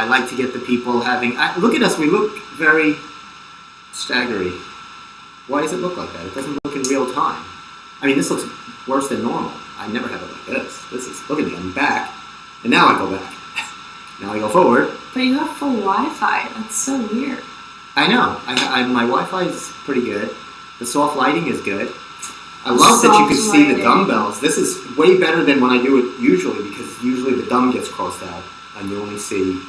I like to get the people having... look at us, we look very staggery. Why does it look like that? It doesn't look in real time. I mean, this looks worse than normal. I never have it like this. Look at me, I'm back. And now I go back. Now I go forward. But you have full Wi-Fi. That's so weird. I know. My Wi-Fi is pretty good. The soft lighting is good. I love that you can see the dumbbells. This is way better than when I do it usually, because usually the dumb gets crossed out and you only see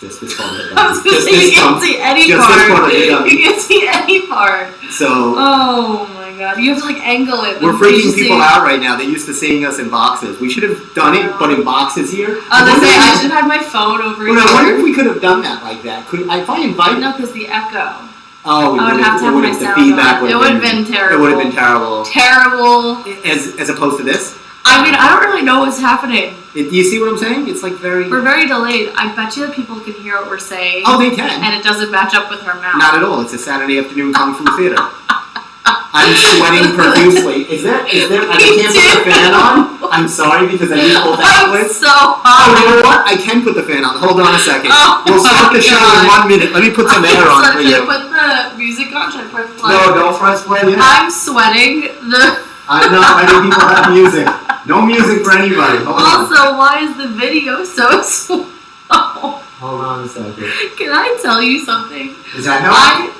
just this part of the dumb. I was going to say, you can't see any part. Just this part of the dumb. You can't see any part. So... Oh my god. You have to angle it. We're freaking people out right now. They're used to seeing us in boxes. We should have done it, but in boxes here. I was going to say, I should have had my phone over here. But I wonder if we could have done that like that. If I invite... No, because the echo. Oh, I would have to have my sound on. It would have been terrible. It would have been terrible. Terrible. As opposed to this? I mean, I don't really know what's happening. Do you see what I'm saying? It's very... We're very delayed. I bet you that people can hear what we're saying. Oh, they can. And it doesn't match up with her mouth. Not at all. It's a Saturday afternoon Kung Fu theater. I'm sweating profusely. I can't put the fan on? I'm sorry, because I need both outlets. I'm so hot. Oh, you know what? I can put the fan on. Hold on a second. We'll start the show in 1 minute. Let me put some air on for you. Should I put the music on? Should I press play? No, don't press play yet. I'm sweating. I'm not letting people have music. No music for anybody. Also, why is the video so slow? Hold on a second. Can I tell you something? Is that help?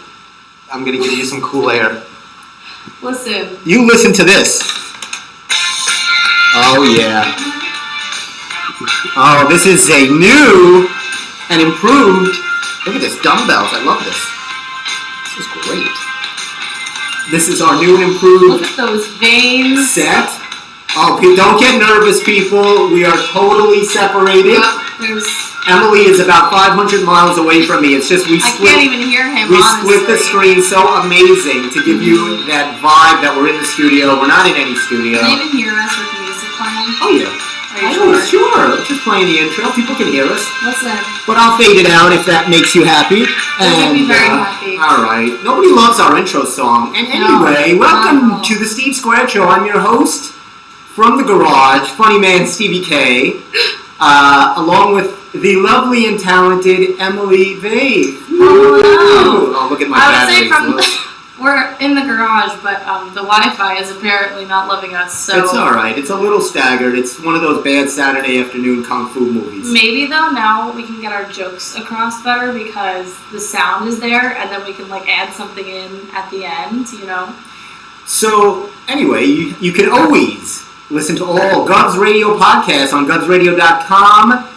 I'm going to give you some cool air. Listen. You listen to this. Oh, yeah. Oh, this is a new and improved... Look at this, dumbbells. I love this. This is great. This is our new and improved... Look at those veins. ...set. Oh, don't get nervous, people. We are totally separated. Emily is about 500 miles away from me. It's just I can't even hear him, We honestly. split the screen so amazing to give you that vibe that we're in the studio. We're not in any studio. Can you even hear us with the music playing? Oh, yeah. Are you sure? Sure. Just playing the intro. People can hear us. Listen. But I'll fade it out if that makes you happy. It'll be very happy. All right. Nobody loves our intro song. And anyway, welcome to the Steve Squared Show. I'm your host from the garage, funny man Stevie K, along with the lovely and talented Emily Vave. Hello. Oh, look at my batteries. We're in the garage, but the Wi-Fi is apparently not loving us, so... It's alright. It's a little staggered. It's one of those bad Saturday afternoon Kung Fu movies. Maybe, though, now we can get our jokes across better because the sound is there, and then we can, add something in at the end, you know? So, anyway, you can always listen to all Gov's Radio podcasts on govsradio.com,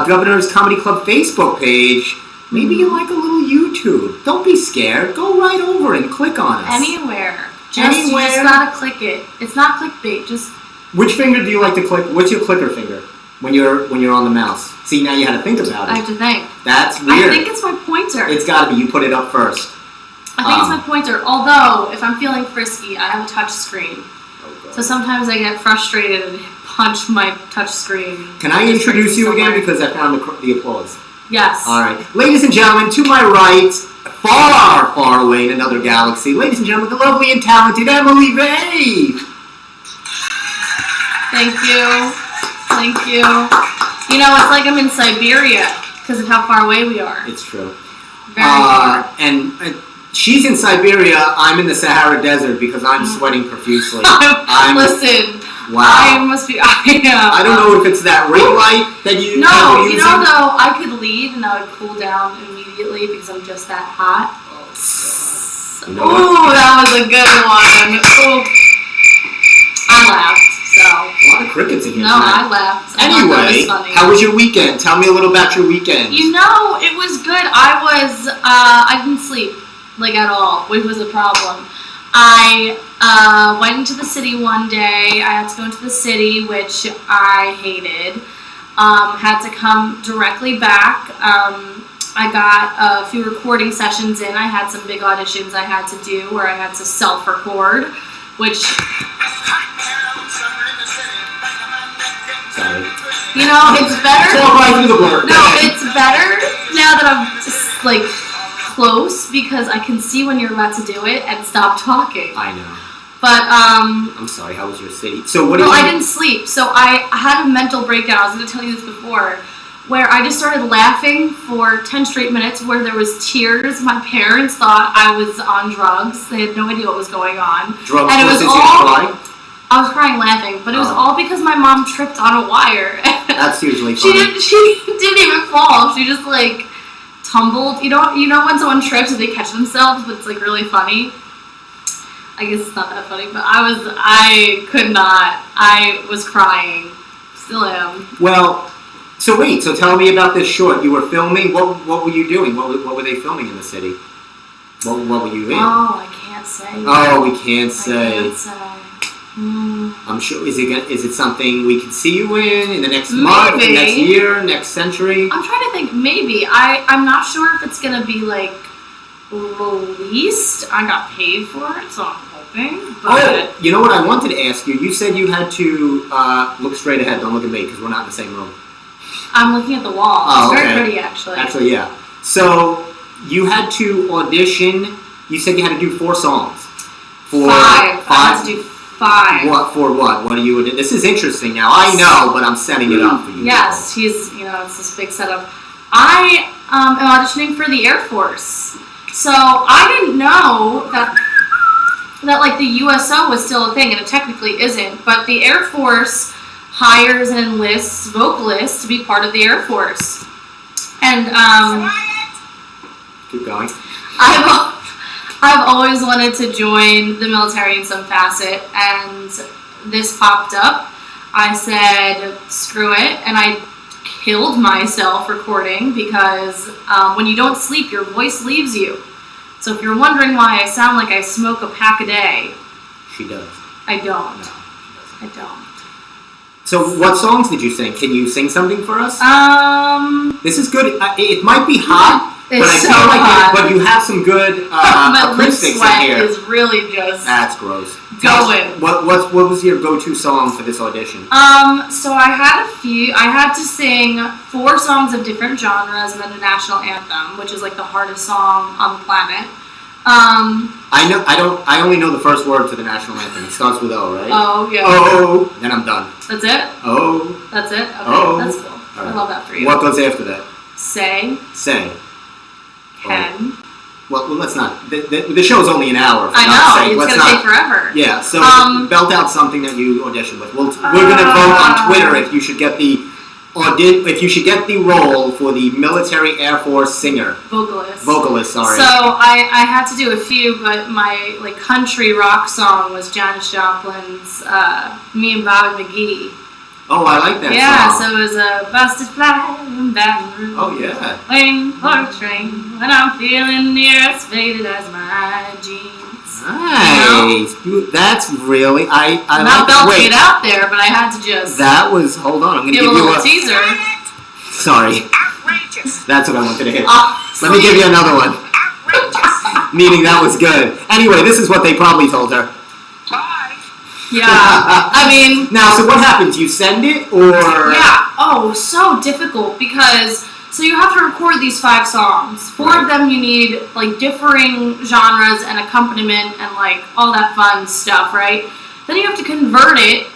Governor's Comedy Club Facebook page. Maybe you like a little YouTube. Don't be scared. Go right over and click on us. Anywhere. You just gotta click it. It's not clickbait. Just. Which finger do you like to click? What's your clicker finger when you're on the mouse? See, now you had to think about it. I have to think. That's weird. I think it's my pointer. It's gotta be. You put it up first. I think it's my pointer. Although, if I'm feeling frisky, I have a touch screen. So sometimes I get frustrated and punch my touch screen. Can I introduce you again because I found the applause? Yes. All right. Ladies and gentlemen, to my right, far, far away in another galaxy, ladies and gentlemen, the lovely and talented Emily Vave. Thank you. Thank you. You know, it's like I'm in Siberia because of how far away we are. It's true. Very far. And she's in Siberia. I'm in the Sahara Desert because I'm sweating profusely. Listen. Wow. I don't know if it's that ring light that you No, you know, though, I could leave and that would cool down immediately because I'm just that hot. Ooh, that was a good one. Ooh. I laughed, so. A lot of crickets in here. No, I laughed. Anyway, how was your weekend? Tell me a little about your weekend. You know, it was good. I didn't sleep, at all, which was a problem. I went into the city one day. I had to go into the city, which I hated. Had to come directly back. I got a few recording sessions in. I had some big auditions I had to do where I had to self-record, which... Sorry. You know, it's better... No, it's better now that I'm close because I can see when you're about to do it and stop talking. I know. But, I'm sorry, how was your city? So what did you... I didn't sleep, so I had a mental breakdown. I was going to tell you this before. where I just started laughing for 10 straight minutes where there was tears. My parents thought I was on drugs. They had no idea what was going on. Drugs? And it was You all... crying? I was crying laughing, but it was all because my mom tripped on a wire. That's usually funny. She didn't even fall. She just like tumbled. You know when someone trips and they catch themselves, but it's like really funny. I guess it's not that funny, but I could not. I was crying. Still am. Well, so wait. So tell me about this short. You were filming. What were you doing? What were they filming in the city? What were you in? Oh, I can't say. Oh, we can't say. I can't say. I'm sure. Is it something we can see you in the next month, next year, next century? I'm trying to think. Maybe I'm not sure if it's gonna be like released. I got paid for it, so I'm hoping. But you know what I wanted to ask you? You said you had to look straight ahead. Don't look at me because we're not in the same room. I'm looking at the wall. Oh, it's okay. very pretty, actually. Actually, yeah. So you had to audition. You said you had to do 4 songs. Five. I had to do 5. What for? What? What are you? This is interesting. Now I know, but I'm setting it up for you. Yes, it's this big setup. I am auditioning for the Air Force, so I didn't know that like the USO was still a thing, and it technically isn't. But the Air Force hires and enlists vocalists to be part of the Air Force, and keep going. I've always wanted to join the military in some facet, and this popped up. I said, screw it, and I killed myself recording because when you don't sleep, your voice leaves you. So if you're wondering why I sound like I smoke a pack a day, she does. I don't. No, she I doesn't. don't. So what songs did you sing? Can you sing something for us? This is good. It might be hot. It's but I so feel like hot. But you have some good My lip acoustics sweat in here. is really just That's gross. going. What was your go-to song for this audition? So I had a few. I had to sing 4 songs of different genres and then the national anthem, which is like the hardest song on the planet. I only know the first word to the national anthem. It starts with O, right? Oh, yeah. Oh, then I'm done. That's it? Oh. That's it? Okay, Oh. that's cool. Right. I love that for you. What goes after that? Say. Can. Well, let's not. The show's only an hour. I know. It's going to take forever. Yeah, so belt out something that you auditioned with. We're going to vote on Twitter if you should get the role for the military Air Force singer. Vocalist, sorry. So I had to do a few, but my like country rock song was Janis Joplin's "Me and Bobby McGee." Oh, I like that song. song. So it was a busted flat in Baton Rouge. Oh, yeah. Waiting for a train when I'm feeling near as faded as my jeans. Nice. You know? That's really... I I'm not belting it out there, but I had to just... That was... Hold on. I'm going to give you a little teaser. Sorry. Outrageous. That's what I wanted to hit. Let me give you another one. Outrageous. Meaning that was good. Anyway, this is what they probably told her. Yeah, I mean... Now, so what happens? You send it, or... Yeah, so difficult, because... So you have to record these 5 songs. 4 of them you need, like, differing genres and accompaniment and, like, all that fun stuff, right? Then you have to convert it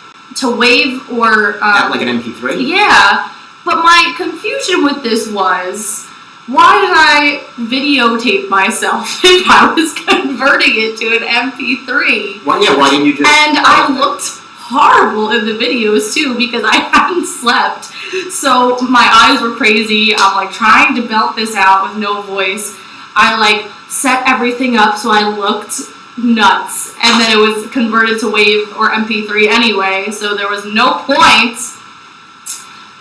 to WAV or... like an MP3? Yeah, but my confusion with this was... Why did I videotape myself if I was converting it to an MP3? Why didn't you just... And I looked horrible in the videos, too, because I hadn't slept. So my eyes were crazy. I'm, like, trying to belt this out with no voice. I, like, set everything up so I looked nuts. And then it was converted to WAV or MP3 anyway, so there was no point...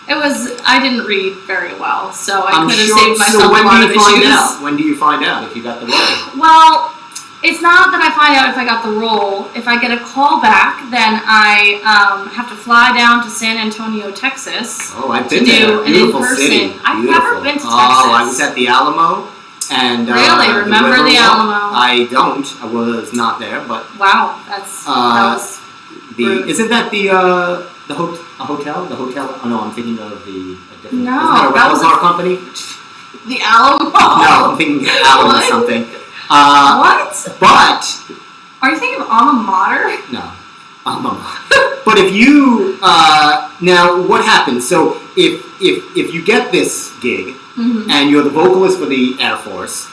I didn't read very well, so I could have saved myself a lot of issues. When do you find out if you got the role? Well, it's not that I find out if I got the role. If I get a call back, then I have to fly down to San Antonio, Texas. Oh, I've been there. Beautiful city. I've never been to Texas. Oh, I was at the Alamo. And, really? Remember the Alamo? I don't. I was not there, but... Wow, that was rude. Isn't that the hotel? The hotel? Oh, no, I'm thinking of a different... No, isn't that a rental car company? The Alamo? No, I'm thinking Alamo something. What? But... Are you thinking of Alma Mater? No. But if you now, what happens? So if you get this gig and you're the vocalist for the Air Force,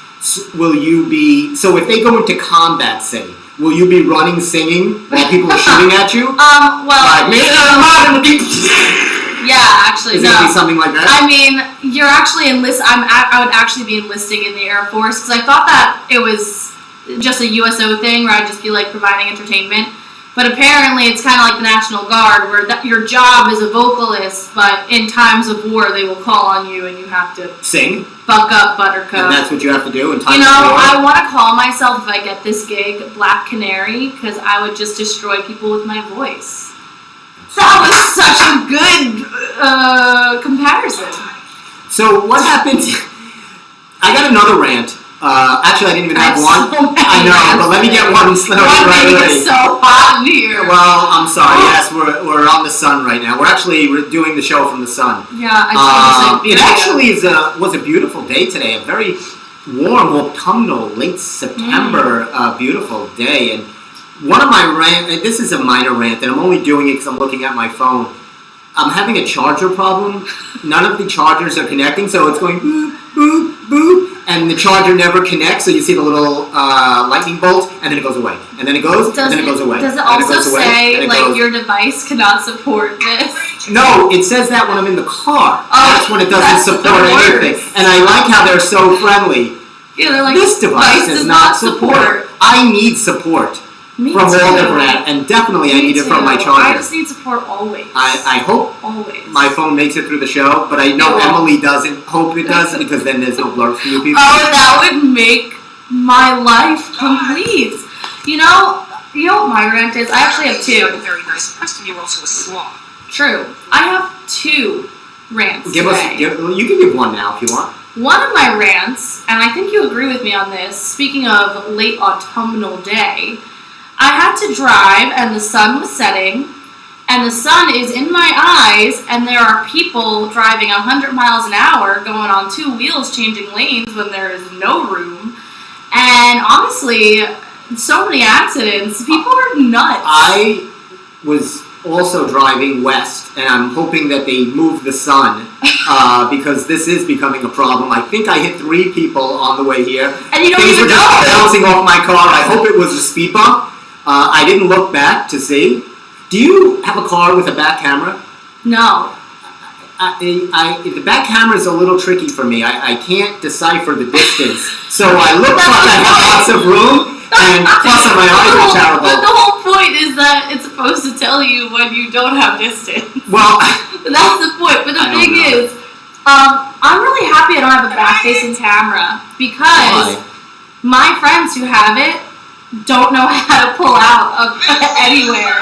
will you be? So if they go into combat, say, will you be running, singing while people are shooting at you? Well, yeah, actually, is it gonna be something like that? I mean, you're actually I would actually be enlisting in the Air Force because I thought that it was just a USO thing where I'd just be like providing entertainment. But apparently, it's kind of like the National Guard, where your job is a vocalist, but in times of war, they will call on you, and you have to sing, buck up, Buttercup. And that's what you have to do in times of war. I want to call myself, if I get this gig, Black Canary, because I would just destroy people with my voice. That was such a good comparison. So what happens? I got another rant. Actually, I didn't even have one. So I know, but let me get one right away. It's so hot in here. Well, I'm sorry. Yes, we're on the sun right now. We're actually doing the show from the sun. Yeah, I it actually was a beautiful day today. A very warm, autumnal, late September, beautiful day. And one of my this is a minor rant, and I'm only doing it because I'm looking at my phone. I'm having a charger problem. None of the chargers are connecting, so it's going boop, boop, boop. And the charger never connects, so you see the little lightning bolt, and then it goes away. And then it goes, and then it goes away. Does it also say, like, your device cannot support this? No, it says that when I'm in the car. That's when it doesn't support anything. And I like how they're so friendly. Yeah, they're like, this device does not support. I need support. Me from too. all different, and definitely I need it from my charger. I just need support always. I hope always my phone makes it through the show, but I know Emily doesn't hope it does because then there's no blur for you people. Oh, that would make my life complete. You know what my rant is? I actually have two. Very nice. Preston, you're also a slob. True. I have two rants today. You can give one now if you want. One of my rants, and I think you agree with me on this, speaking of late autumnal day, I had to drive, and the sun was setting, and the sun is in my eyes, and there are people driving 100 miles an hour, going on two wheels, changing lanes when there is no room, and honestly, so many accidents. People are nuts. I was also driving west, and I'm hoping that they move the sun, because this is becoming a problem. I think I hit 3 people on the way here. And you don't Things even were just know. bouncing off my car. I hope it was a speed bump. I didn't look back to see. Do you have a car with a back camera? No. The back camera is a little tricky for me. I can't decipher the distance. So I look like I have lots of room, and plus my eyes are terrible. But the whole point is that it's supposed to tell you when you don't have distance. Well, that's the point. But the thing is, I'm really happy I don't have a back-facing camera because my friends who have it don't know how to pull out of anywhere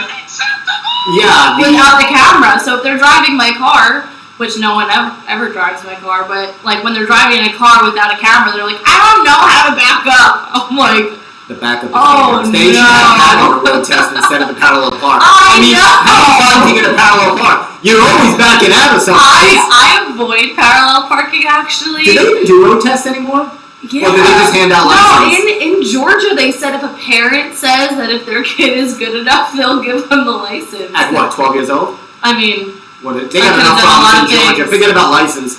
without the camera. So if they're driving my car, which no one ever drives my car, but like when they're driving in a car without a camera, they're like, I don't know how to back up. I'm like, the back of the car. They should have had on a road test instead of the parallel park. I mean, how fun to get a parallel park? You're always backing out of something. I avoid parallel parking actually. Do they even do road tests anymore? Yeah. Or do they just hand out licenses? No, in Georgia they said if a parent says that if their kid is good enough, they'll give them the license. At what, 12 years old? I mean, they got enough problems in Georgia. Forget about license.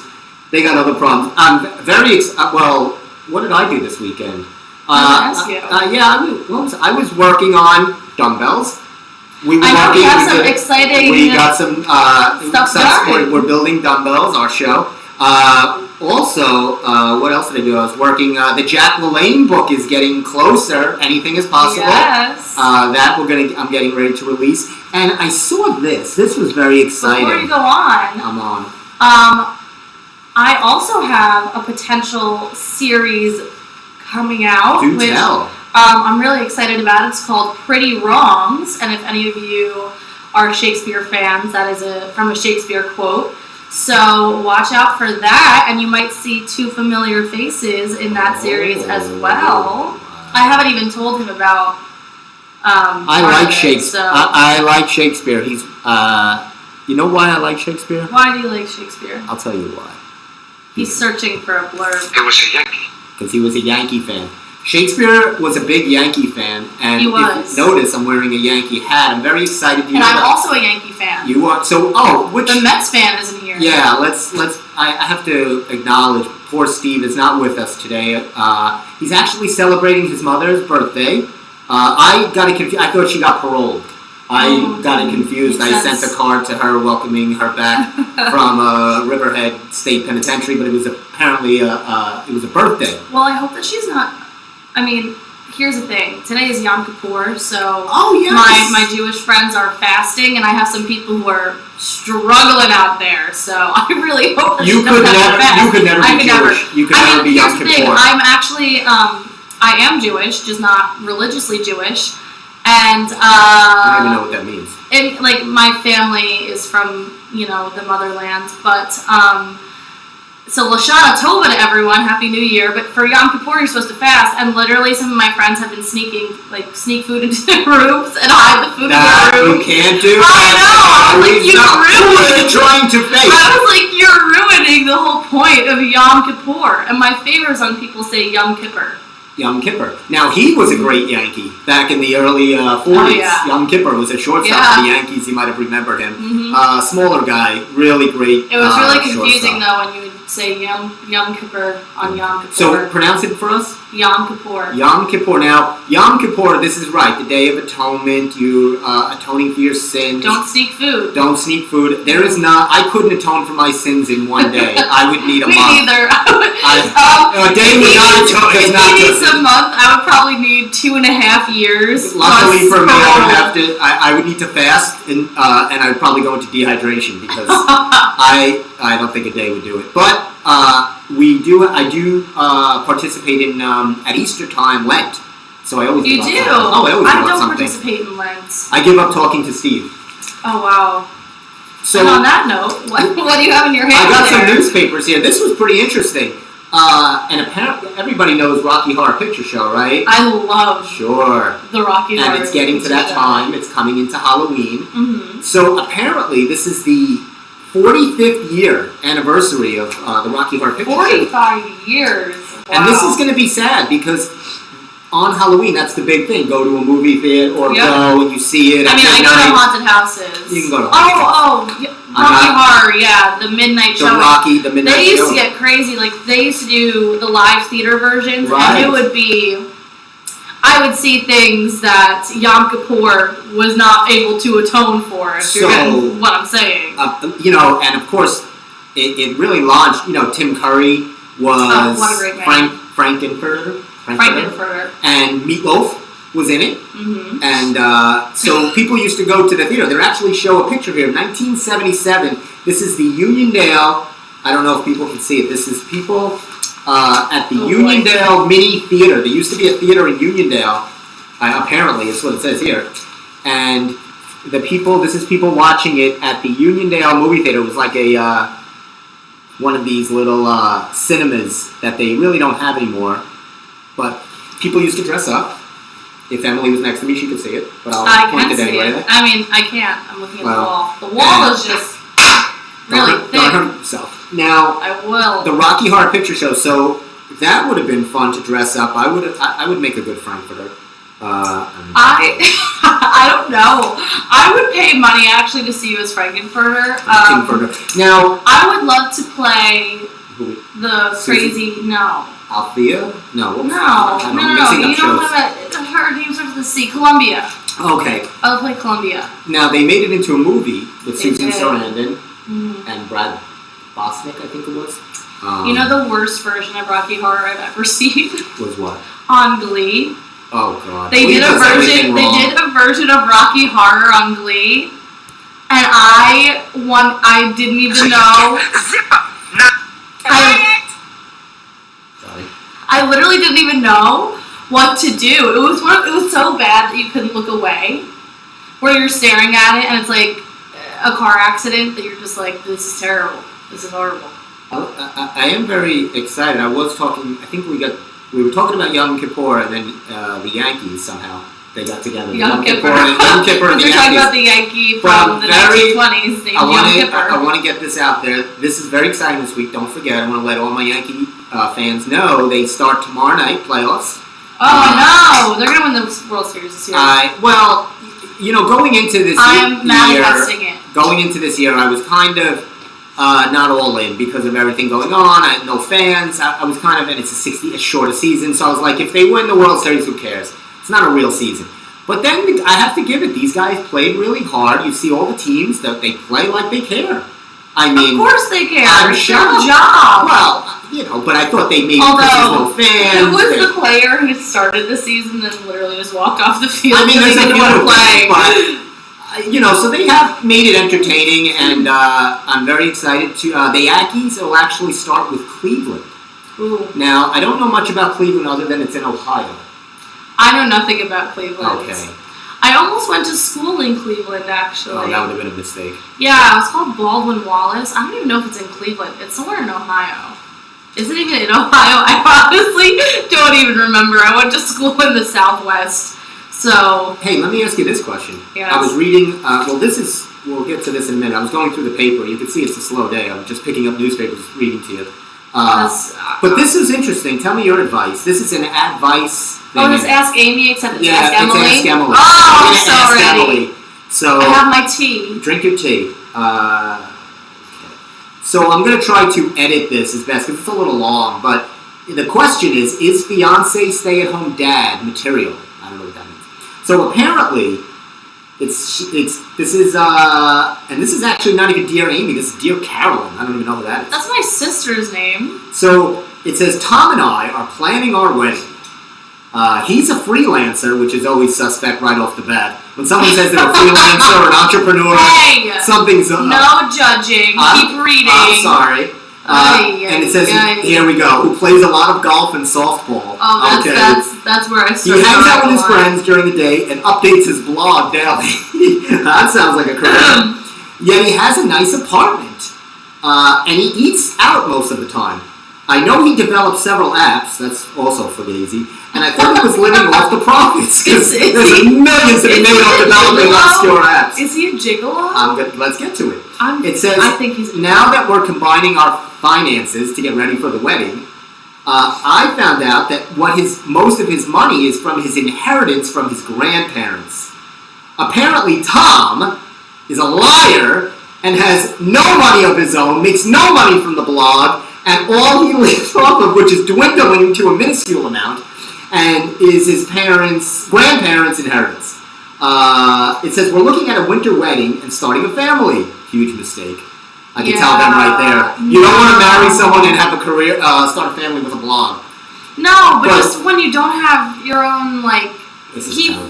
They got other problems. I'm very well, what did I do this weekend? I ask you. I was working on dumbbells. We were we have some exciting we got some stuff started. We're building dumbbells, our show. Also, what else did I do? I was working. The Jack LaLanne book is getting closer. Anything is possible. Yes. That I'm getting ready to release. And I saw this. This was very exciting. Before you go on, I'm on. I also have a potential series coming out. Do tell. I'm really excited about. It's called Pretty Wrongs, and if any of you are Shakespeare fans, that is from a Shakespeare quote. So watch out for that, and you might see 2 familiar faces in that series as well. I haven't even told him about. I like Shakespeare. So. I like Shakespeare. He's. You know why I like Shakespeare? Why do you like Shakespeare? I'll tell you why. He's searching for a blurb. It was a Yankee. Because he was a Yankee fan. Shakespeare was a big Yankee fan, and He if was. you notice, I'm wearing a Yankee hat. I'm very excited. And I'm also a Yankee fan. You are so. Oh, which The Mets fan isn't here. Yeah, let's. I have to acknowledge, poor Steve is not with us today. He's actually celebrating his mother's birthday. I got it confused. I thought she got paroled. I got it confused. I makes sent sense. a card to her welcoming her back from Riverhead State Penitentiary, but it was apparently it was a birthday. Well, I hope that she's not. I mean, here's the thing. Today is Yom Kippur, so Oh yes. my Jewish friends are fasting, and I have some people who are struggling out there. So I really hope that You she could doesn't have to never. fast. You could never I be could never. Jewish. You could never be here's Yom the thing. Kippur. I'm actually I am Jewish, just not religiously Jewish, and I don't even know what that means. and like my family is from the motherland, but so Lashana Tova to everyone, Happy New Year. But for Yom Kippur, you're supposed to fast, and literally some of my friends have been sneak food into their rooms and hide the food in That their you room. can't do. I know. I was like, you Who are you ruined. trying to face? I was like, you're ruining the whole point of Yom Kippur. And my favorite is when people say Yom Kippur. Yom Kippur. Now, he was a great Yankee back in the early 40s. Oh, yeah. Yom Kippur was a shortstop for the Yankees. You might have remembered him. Mhm. Smaller guy, really great. It was really confusing shortstop. though when you would say Yom Kippur on Yom Kippur. So, pronounce it for us. Yom Kippur. Yom Kippur. Now, Yom Kippur, this is right. The Day of Atonement. You're atoning for your sins. Don't sneak food. Don't sneak food. There is not. I couldn't atone for my sins in one day. I would need a Me month. neither. A day would not atone. If Is not he needs good. a month, I would probably need 2.5 years. Luckily plus for me, I parole. don't have to. I would need to fast, and I would probably go into dehydration because I don't think a day would do it. But I do participate in at Easter time Lent. So I always You give up do? something. Oh, I always I give up don't something. participate in Lent. I give up talking to Steve. Oh wow. So And on that note, what do you have in your hand I got there? some newspapers here. This was pretty interesting. And apparently everybody knows Rocky Horror Picture Show, right? I love Sure. the Rocky Horror And it's getting to Picture that Show. time. It's coming into Halloween. Mm-hmm. So apparently this is the 45th year anniversary of the Rocky Horror Picture Show. 45 years. Wow. And this is going to be sad because on Halloween, that's the big thing. Go to a movie theater or Yep. go and you see it. I at mean, I go midnight. to haunted houses. You can go to Rocky Horror, yeah, the midnight The showing. Rocky, the midnight They used show. to get crazy. Like they used to do the live theater versions, Right. and it would be. I would see things that Yom Kippur was not able to atone for. If you're So- getting what I'm saying. And of course, it really launched. Tim Curry was what a great man. Frankenfurter, Frankenfurter. and Meatloaf was in it. Mm-hmm. And so people used to go to the theater. They actually show a picture here. 1977. This is the Uniondale. I don't know if people can see it. This is people at the Oh, boy. Uniondale Mini Theater. There used to be a theater in Uniondale. Apparently, is what it says here. And this is people watching it at the Uniondale movie theater. It was like a one of these little cinemas that they really don't have anymore. But people used to dress up. If Emily was next to me, she could see it. But I'll I point can it see anyway. it. I mean, I can't. I'm looking at Well, the wall. The wall is just really Don't thick. hurt yourself. Now, I will. the Rocky Horror Picture Show. So that would have been fun to dress up. I would make a good Frankfurter. I don't know. I would pay money actually to see you as Frankenfurter. Frankfurter. Now, I would love to play who- the Susan? crazy. No. Althea? No. What was No. I'm No. mixing up You don't shows. have a. Her name starts with the C. Columbia. Okay. I would play Columbia. Now they made it into a movie with They Susan did. Sarandon Mhm. and Brad Bosnick, I think it was. You know the worst version of Rocky Horror I've ever seen? Was what? On Glee. Oh God. They Glee did a does everything version. They wrong. did a version of Rocky Horror on Glee, and I didn't even know. Sorry. I literally didn't even know what to do. It was so bad that you couldn't look away, where you're staring at it, and it's like a car accident that you're just like, this is terrible. This is horrible. I am very excited. I was talking. I think we were talking about Yom Kippur, and then the Yankees somehow they got together. Yom Kippur. Yom Kippur, and the You're talking Yankees. about the Yankee But from the very- 1920s named I Yom Kippur. want to get this out there. This is very exciting this week. Don't forget. I want to let all my Yankee fans know they start tomorrow night playoffs. Oh, no. They're going to win the World Series this year. Well, going into this I'm manifesting it. Going into this year, I was kind of not all in because of everything going on. I had no fans. I was kind of, and it's a shorter season, so I was like, if they win the World Series, who cares? It's not a real season. But then I have to give it. These guys played really hard. You see all the teams that they play like they care. I mean, of course they care. I'm It's sure. their job. Well, but I thought they maybe because there's no fans. Who was the player who started the season and literally just walked off the field? I mean, because he didn't want to play. But so they have made it entertaining, and I'm very excited to. The Yankees will actually start with Cleveland. Ooh. Now, I don't know much about Cleveland other than it's in Ohio. I know nothing about Cleveland. Okay. I almost went to school in Cleveland, actually. Oh, that would have been a mistake. Yeah, it's called Baldwin Wallace. I don't even know if it's in Cleveland. It's somewhere in Ohio. Is it even in Ohio? I honestly don't even remember. I went to school in the Southwest. So. Hey, let me ask you this question. Yes. I was reading, we'll get to this in a minute. I was going through the paper. You can see it's a slow day. I'm just picking up newspapers, reading to you. But this is interesting. Tell me your advice. This is an advice thing. Oh, it's Ask Amy, except it's Ask Emily? It's Ask Emily. Oh, I'm so Ask ready. Emily. So, I have my tea. Drink your tea. Okay. So I'm going to try to edit this as best because it's a little long. But the question is fiancé stay-at-home dad material? I don't know what that means. So apparently, this is actually not even Dear Amy. This is Dear Carolyn. I don't even know who that is. That's my sister's name. So it says Tom and I are planning our wedding. He's a freelancer, which is always suspect right off the bat. When someone says they're a freelancer or an entrepreneur, hey, something's no judging. Keep reading. I'm sorry. And it says, here we go, who plays a lot of golf and softball. Oh, that's where I started. He hangs out with his friends during the day and updates his blog daily. That sounds like a career. Yet he has a nice apartment. And he eats out most of the time. I know he developed several apps, that's also fugazi, and I thought he was living off the profits, because there's millions to be made off developing obscure apps. Is he a gigolo? Let's get to it. It says, I think he's now that we're combining our finances to get ready for the wedding, I found out that most of his money is from his inheritance from his grandparents. Apparently Tom is a liar and has no money of his own, makes no money from the blog, and all he lives off of, which is dwindling to a minuscule amount, and is his grandparents' inheritance. It says, we're looking at a winter wedding and starting a family. Huge mistake. I can tell them right there. You don't want to marry someone and have a career, start a family with a blog. No, but just when you don't have your own,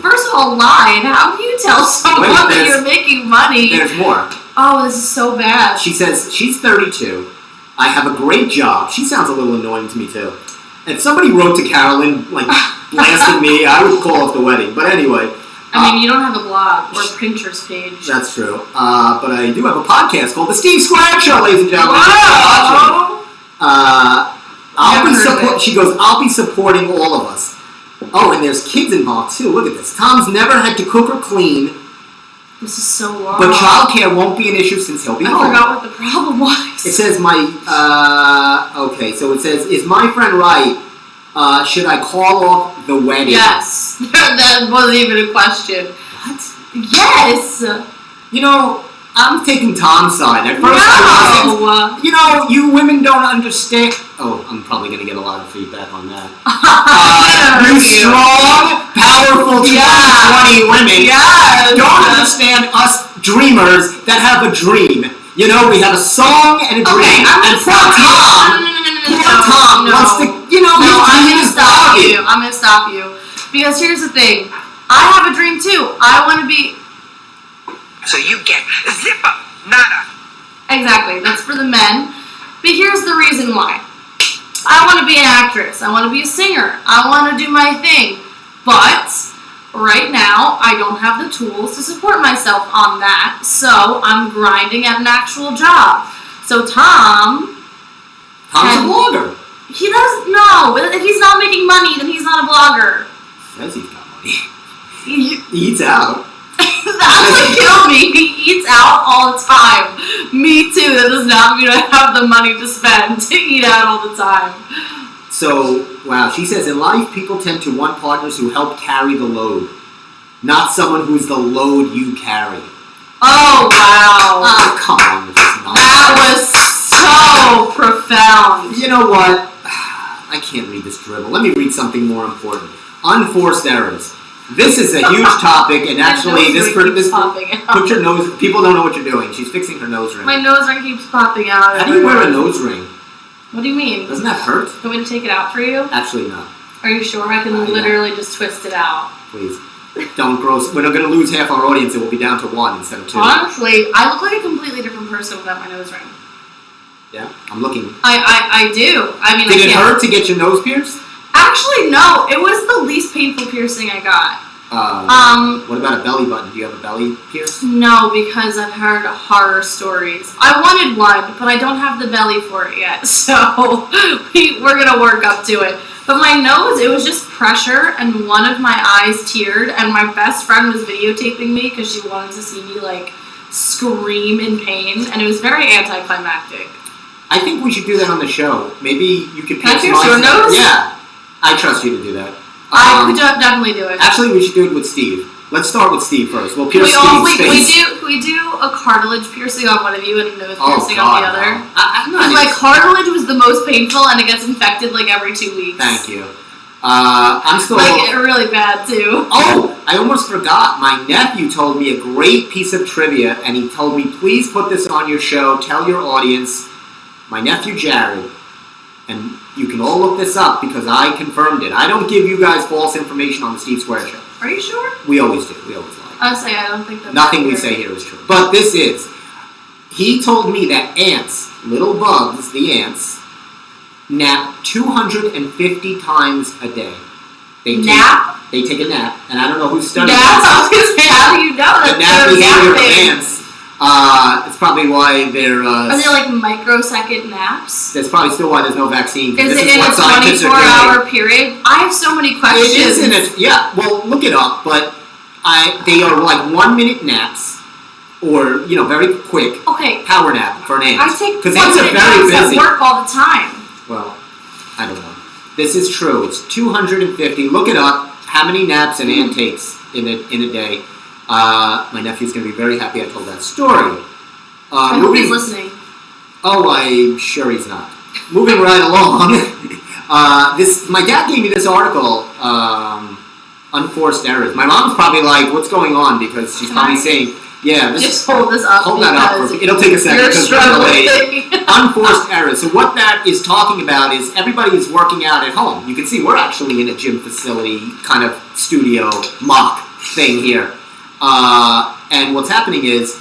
first of all, lied. How do you tell someone that you're making money? There's more. Oh, this is so bad. She says, she's 32. I have a great job. She sounds a little annoying to me, too. If somebody wrote to Carolyn, blasting me, I would call off the wedding. But anyway. I mean, you don't have a blog or a Pinterest page. That's true. But I do have a podcast called The Steve Squire Show, ladies and gentlemen. Wow. She goes, I'll be supporting all of us. Oh, and there's kids involved, too. Look at this. Tom's never had to cook or clean. This is so long. But childcare won't be an issue since he'll be home. I forgot what the problem was. It says so it says, is my friend right? Should I call off the wedding? Yes. That wasn't even a question. What? Yes. I'm taking Tom's side. At first I wasn't. You women don't understand. Oh, I'm probably going to get a lot of feedback on that. You strong, powerful 20 women don't understand us dreamers that have a dream. We have a song and a dream. And poor Tom wants to, I'm going to stop you. I'm going to stop you. Because here's the thing. I have a dream too. I want to be... So you get zipper, nada. Exactly. That's for the men. But here's the reason why. I want to be an actress. I want to be a singer. I want to do my thing. But right now, I don't have the tools to support myself on that. So I'm grinding at an actual job. So Tom's a blogger. He doesn't know. If he's not making money, then he's not a blogger. Says he's got money. He eats out. That would kill me. He eats out all the time. Me too. That does not mean I have the money to spend to eat out all the time. So, wow, she says, in life, people tend to want partners who help carry the load, not someone who's the load you carry. Oh, wow. Oh, come on with this nonsense. That was so profound. You know what? I can't read this dribble. Let me read something more important. Unforced errors. This is a huge topic, and actually, this put your nose. People don't know what you're doing. She's fixing her nose ring. My nose ring keeps popping out. How do you wear a nose ring? What do you mean? Doesn't that hurt? Do you want me to take it out for you? Actually, no. Are you sure? I can literally just twist it out. Please. Don't gross. We're not going to lose half our audience. It will be down to 1 instead of 2. Honestly, I look like a completely different person without my nose ring. Yeah, I'm looking. I do. I mean, Did it hurt to get your nose pierced? Actually, no. It was the least painful piercing I got. What about a belly button? Do you have a belly pierce? No, because I've heard horror stories. I wanted one, but I don't have the belly for it yet, so we're gonna work up to it. But my nose, it was just pressure, and one of my eyes teared, and my best friend was videotaping me because she wanted to see me, like, scream in pain, and it was very anticlimactic. I think we should do that on the show. Maybe you could Can I pierce pierce your nose? Yeah. I trust you to do that. I could definitely do it. Actually, we should do it with Steve. Let's start with Steve first. We'll pierce Can Steve's face. Can we do a cartilage piercing on one of you and a nose Oh, piercing God, on the other? no. I'm not. Like, cartilage was the most painful, and it gets infected like every 2 weeks. Thank you. I'm still. Like, really bad too. Oh, I almost forgot. My nephew told me a great piece of trivia, and he told me, please put this on your show. Tell your audience. My nephew Jared, and you can all look this up because I confirmed it. I don't give you guys false information on the Steve Square Show. Are you sure? We always do. We always lie. I'll say I don't think that's Nothing we say here is true. But this is. He told me that ants, little bugs, the ants, nap 250 times a day. They take a nap, and I don't know who studied Nap? this. I was going to say, how do you know The that? nap behavior of ants. It's probably why they're. Are there like microsecond naps? That's probably still why there's no vaccine. Is it is in what a scientists are doing. 24-hour period? I have so many questions. It is in a, yeah, well, look it up, but they are like 1-minute naps, or, you know, very quick Okay. power nap for an ant. I take 'Cause 1 ants are minute very naps busy. at work all the time. Well, I don't know. This is true. It's 250. Look it up. How many naps an ant takes in a day. My nephew's going to be very happy I told that story. I hope he's listening. Oh, I'm sure he's not. Moving right along. My dad gave me this article, Unforced Errors. My mom's probably like, what's going on? Because she's probably saying, yeah. Just hold this up. Hold that up. It'll take a second. You're struggling. Unforced errors. So what that is talking about is everybody is working out at home. You can see we're actually in a gym facility kind of studio mock thing here. And what's happening is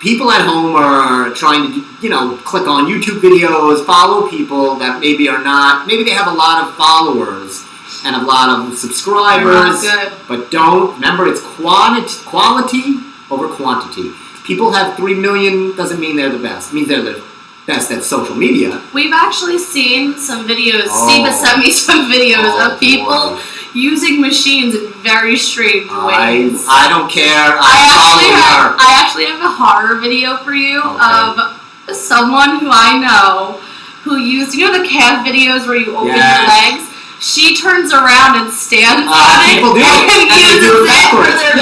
people at home are trying to, you know, click on YouTube videos, follow people that maybe are not, maybe they have a lot of followers and a lot of subscribers. They're not good. But don't, remember it's quality over quantity. People have 3 million, doesn't mean they're the best. It means they're the best at social media. We've actually seen some videos. Steve has sent me some videos of people using machines in very strange ways. I don't care. I actually have a horror video for you of someone who I know who used, you know the calf videos where you open your legs? She turns around and stands on it. People do it. And they do it backwards. They're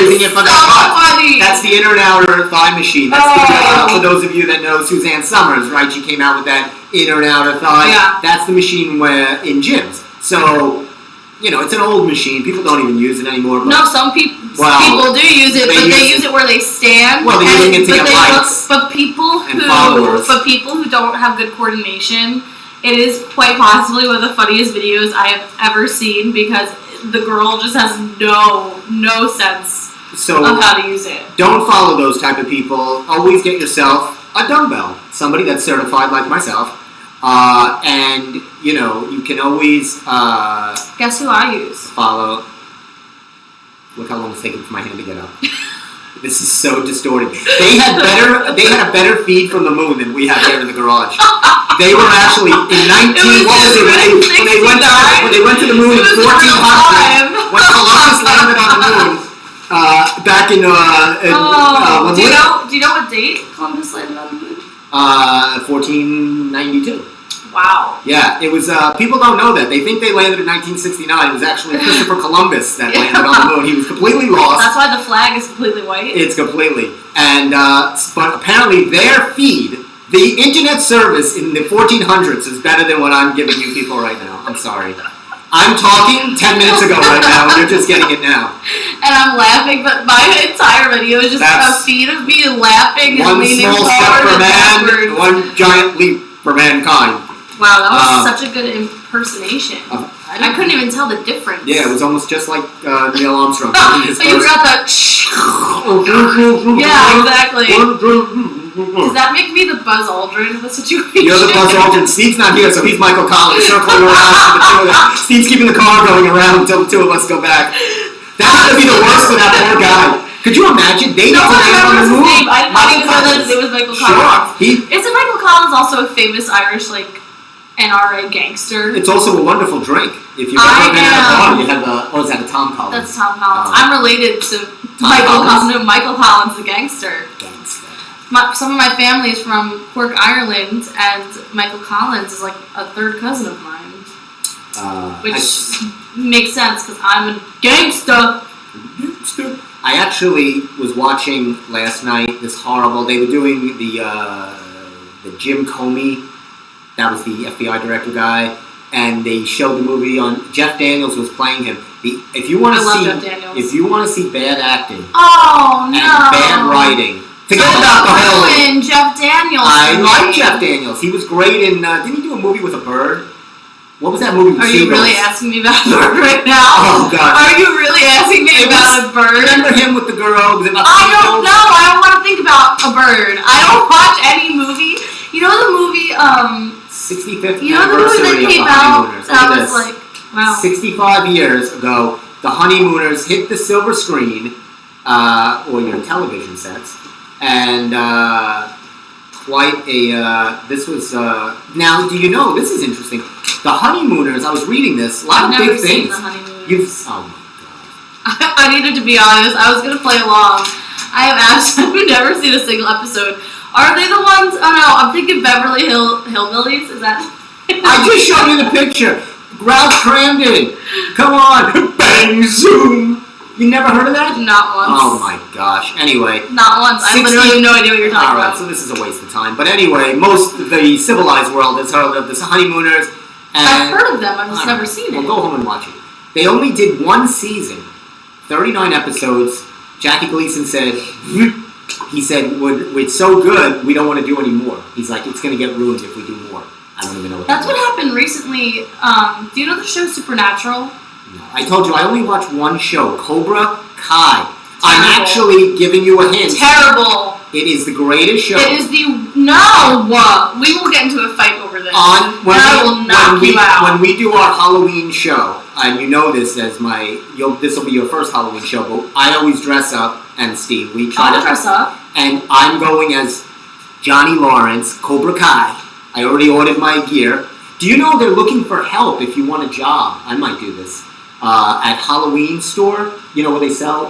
using it for their butt. Funny. That's the in or outer thigh machine. That's for those of you that know Suzanne Summers, right? She came out with that in or outer thigh. Yeah. That's the machine where in gyms. So, you know, it's an old machine. People don't even use it anymore. But No, some people do use it, but they use it where they stand. Well, they're using it to get likes But people followers. who don't have good coordination, it is quite possibly one of the funniest videos I have ever seen because the girl just has no sense of how to use it. Don't follow those type of people. Always get yourself a dumbbell. Somebody that's certified like myself. And, you know, you can always Guess who I use? follow. Look how long it's taking for my hand to get up. This is so distorted. They had a better feed from the moon than we have here in the garage. They were actually in 19. What was it? When they went to the moon in 1400. When Columbus landed on the moon, back in do you know what date Columbus landed on the moon? 1492. Wow. Yeah, it was. People don't know that. They think they landed in 1969. It was actually Christopher Columbus that landed on the moon. He was completely lost. That's why the flag is completely white. It's completely. And but apparently their feed, the internet service in the 1400s, is better than what I'm giving you people right now. I'm sorry. I'm talking 10 minutes ago right now, and you're just getting it now. And I'm laughing, but my entire video is just a feed of me laughing and leaning forward. One small step for man, one giant leap for mankind. Wow, that was such a good impersonation. I couldn't even tell the difference. Yeah, it was almost just like Neil Armstrong. But you forgot the Yeah, exactly. Does that make me the Buzz Aldrin of the situation? You're the Buzz Aldrin. Steve's not here, so he's Michael Collins circling around for the two of us. Steve's keeping the car going around until the two of us go back. That's gonna be the worst for that poor guy. Could you imagine? They no get to land on the moon. I didn't even know that it was Michael Collins. Sure. Isn't Michael Collins also a famous Irish, NRA gangster? It's also a wonderful drink. If you've ever been at a bar, you have is that a Tom Collins? That's Tom Collins. I'm related to Michael Collins, the gangster. Some of my family is from Cork, Ireland, and Michael Collins is like a third cousin of mine. Which makes sense because I'm a gangster. I actually was watching last night this horrible. They were doing the Jim Comey. That was the FBI director guy, and they showed the movie on. Jeff Daniels was playing him. If you want to see bad acting, and bad writing. Forget about the whole. Jeff Daniels. I like Jeff Daniels. He was great in. Didn't he do a movie with a bird? What was that movie? Are you really asking me about a bird right now? Oh God! Are you really asking me about a bird? Remember him with the girl? I don't know. I don't want to think about a bird. I don't watch any movie. You know the movie 65th you know the movie that came out? That was like wow. 65 years ago, the Honeymooners hit the silver screen, or your television sets. And quite a, this was, now do you know, this is interesting, the Honeymooners, I was reading this, a lot of big things. I've never seen the Honeymooners. Oh my God. I needed to be honest, I was going to play along. I have absolutely never seen a single episode. Are they the ones, oh no, I'm thinking Beverly Hillbillies, is that? I just showed you the picture. Ralph Cramden, come on, bang, zoom. You never heard of that? Not once. Oh my gosh. Anyway. Not once. I literally have no idea what you're talking about. Alright, so this is a waste of time. But anyway, most of the civilized world has heard of the Honeymooners. And I've heard of them, I've just never seen it. Well, go home and watch it. They only did one season, 39 episodes. Jackie Gleason said, it's so good, we don't want to do any more. He's like, it's going to get ruined if we do more. I don't even know what That's what happened recently. Do you know the show Supernatural? No. I told you, I only watch one show, Cobra Kai. Terrible. I'm actually giving you a hint. Terrible. It is the greatest show. It is no. We will get into a fight over this. I will knock you out. When we do our Halloween show, and you know this as this will be your first Halloween show, but I always dress up, and Steve, we try to dress up. And I'm going as Johnny Lawrence, Cobra Kai. I already ordered my gear. Do you know they're looking for help if you want a job? I might do this. At Halloween store, you know, where they sell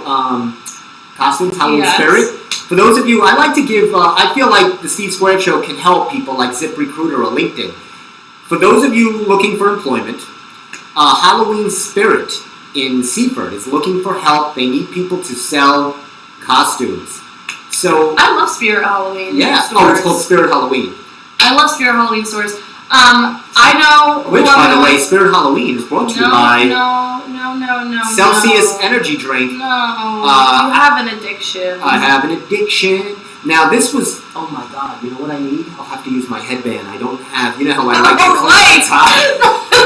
costumes, Halloween Spirit. For those of you, I like to give, I feel like the Steve Squared Show can help people like ZipRecruiter or LinkedIn. For those of you looking for employment, Halloween Spirit in Seaford is looking for help. They need people to sell costumes. So I love Spirit Halloween stores. Oh, it's called Spirit Halloween. I love Spirit Halloween stores. I know. Which, by the way, Spirit Halloween is brought to you by Celsius Energy Drink. No, you have an addiction. I have an addiction. Now this was, oh my God, you know what I need? I'll have to use my headband. I don't have, you know how I like to close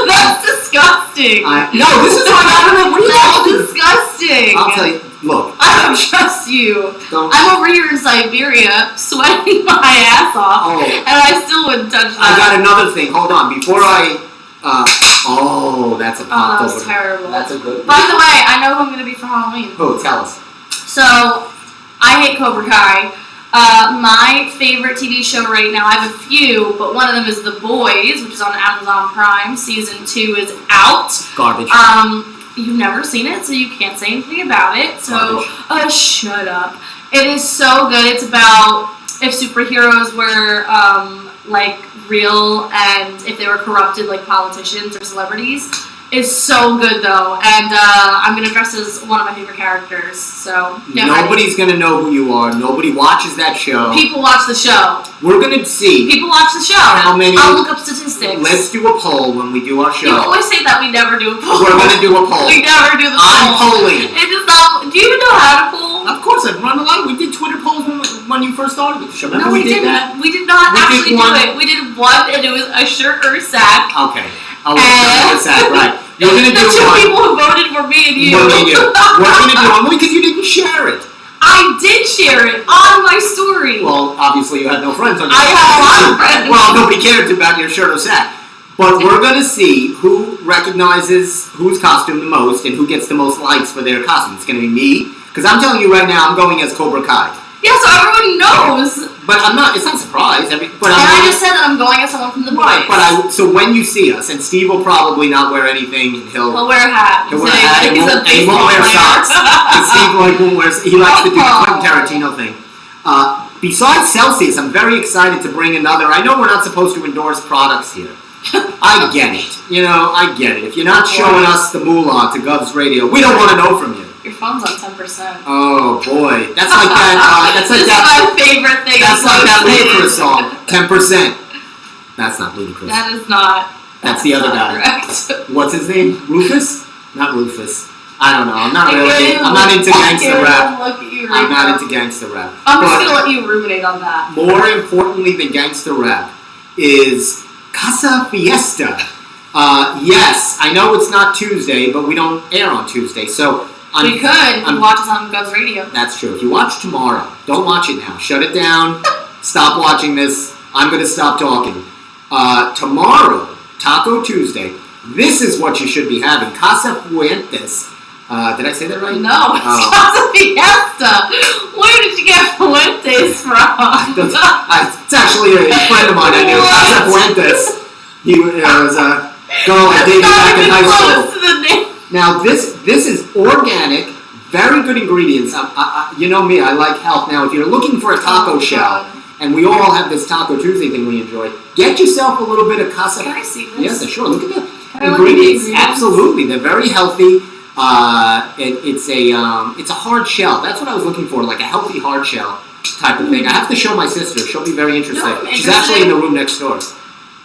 That's disgusting. No, this is what I don't know. What are you talking? That's disgusting. I'll tell you, look. I don't trust you. I'm over here in Siberia sweating my ass off, and I still wouldn't touch that. I got another thing. Hold on. Before that's a pop. Oh, that was terrible. That's a good one. By the way, I know who I'm going to be for Halloween. Who? Tell us. So, I hate Cobra Kai. My favorite TV show right now, I have a few, but one of them is The Boys, which is on Amazon Prime. Season 2 is out. Garbage. You've never seen it, so you can't say anything about it. So, shut up. It is so good. It's about if superheroes were like real and if they were corrupted like politicians or celebrities. It's so good though, and I'm gonna dress as one of my favorite characters. So nobody's gonna know who you are. Nobody watches that show. People watch the show. We're gonna see. People watch the show. How many? I'll look up statistics. Let's do a poll when we do our show. You always say that we never do a poll. We're gonna do a poll. We never do the poll. I'm polling. It is not. Do you even know how to poll? Of course, I've run a lot. We did Twitter polls when you first started with the show. Remember No, we did didn't. that? We did not We actually did one. do it. We did one, and it was a shirt or a sack. Okay. I'll let that right. You're gonna do the two one. people who voted were me and you. What do you do? We're gonna do one because you didn't share it. I did share it on my story. Well, obviously you had no friends on your I had a lot of friends. Well, nobody cared about your shirt or sack. But we're gonna see who recognizes whose costume the most and who gets the most likes for their costume. It's gonna be me, because I'm telling you right now, I'm going as Cobra Kai. Yeah, so everyone knows. But I'm not. It's not a surprise. But I just said that I'm going as someone from the boys. Right. But so when you see us, and Steve will probably not wear anything. He'll wear a hat. He'll wear a hat. And he won't wear socks. And Steve won't wear. He likes to do the Quentin Tarantino thing. Besides Celsius, I'm very excited to bring another. I know we're not supposed to endorse products here. I get it. I get it. If you're not showing us the moolah to Gov's Radio, we don't want to know from you. Your phone's on 10%. Oh boy, that's like that. That's like this that. This is my favorite thing. That's like that Ludacris song. 10%. That's not Ludacris. That is not. That's the other guy. Correct. What's his name? Rufus? Not Rufus. I don't know. I'm not into gangster rap. I'm not into gangster rap. I'm just gonna let you ruminate on that. More importantly than gangster rap is Casa Fiesta. Yes, I know it's not Tuesday, but we don't air on Tuesday, so. We could if you watch us on Gov's Radio. That's true. If you watch tomorrow, don't watch it now. Shut it down. Stop watching this. I'm going to stop talking. Tomorrow, Taco Tuesday, this is what you should be having. Casa Fuentes. Did I say that right? No, it's Casa Fiesta. Where did you get Fuentes from? It's actually a friend of mine I knew. Casa Fuentes. He was a girl I dated back in high school. To the name. Now this is organic, very good ingredients. You know me, I like health. Now if you're looking for a taco shell, and we all have this Taco Tuesday thing we enjoy, get yourself a little bit of Casa. Can I see this? Yes, sure. Look at the ingredients. Absolutely, they're very healthy. It's a hard shell. That's what I was looking for, like a healthy hard shell type of thing. I have to show my sister. She'll be very interested. She's actually in the room next door.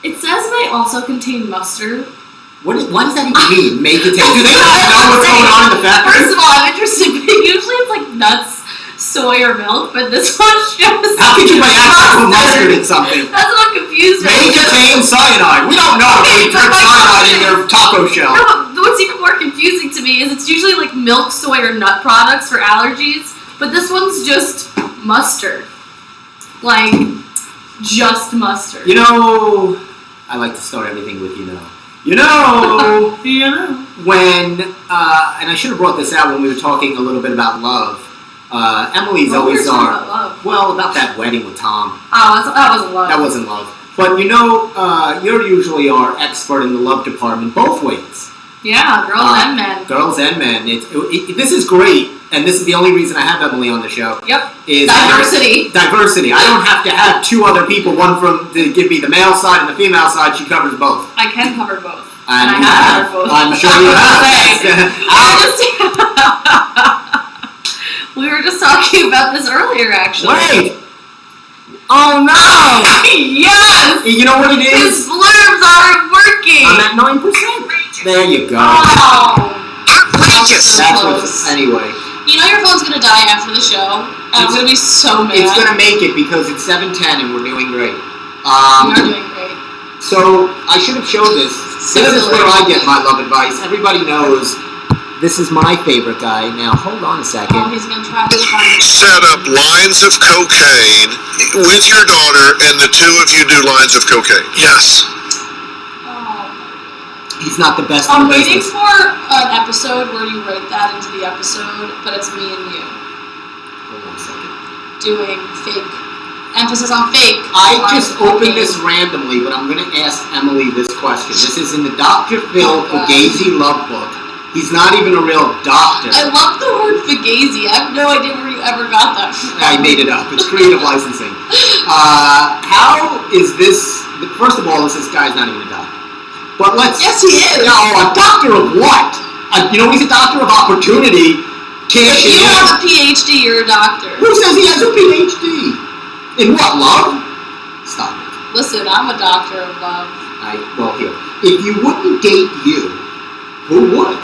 It says they also contain mustard. What does that even mean? Make it taste. Do they not know what's going on in the factory? First of all, I'm interested, but usually it's like nuts, soy, or milk, but this one shows. How could you by accident put mustard in something? That's what I'm confused with. May contain cyanide. We don't know if we put cyanide in their taco shell. No, what's even more confusing to me is it's usually like milk, soy, or nut products for allergies, but this one's just mustard. Like, just mustard. I like to start everything with when, and I should have brought this out when we were talking a little bit about love. Emily's always about that wedding with Tom. Oh, that wasn't love. That wasn't love. But you're usually our expert in the love department, both ways. Yeah, girls and men. Girls and men. This is great, and this is the only reason I have Emily on the show. Yep. Is diversity. Diversity. I don't have to have two other people, one to give me the male side and the female side. She covers both. I can cover both. And I have covered both. I'm sure you have. We were just talking about this earlier, actually. Wait. Oh no! Yes! You know what it is? His blurbs aren't working! I'm at 9%. There you go. Oh! Outrageous! That's what's, anyway. You know your phone's gonna die after the show. I'm gonna be so mad. It's gonna make it because it's 7:10 and we're doing great. We are doing great. So, I should have showed this. This is where I get my love advice. Everybody knows this is my favorite guy. Now, hold on a second. Oh, he's gonna try to find it. Set up lines of cocaine with your daughter, and the two of you do lines of cocaine. Yes. Oh. He's not the best I'm in the waiting business. for an episode where you write that into the episode, but it's me and you. Hold on a second. Doing fake. Emphasis on fake. I just opened this randomly, but I'm going to ask Emily this question. This is in the Dr. Phil Fugazi love book. He's not even a real doctor. I love the word Fugazi. I have no idea where you ever got that from. I made it up. It's creative licensing. How is this? First of all, this guy's not even a doctor. But let's. Yes, he is. No, a doctor of what? He's a doctor of opportunity. If you have a PhD, you're a doctor. Who says he has a PhD? In what, love? Stop it. Listen, I'm a doctor of love. Well, here. If you wouldn't date you, who would?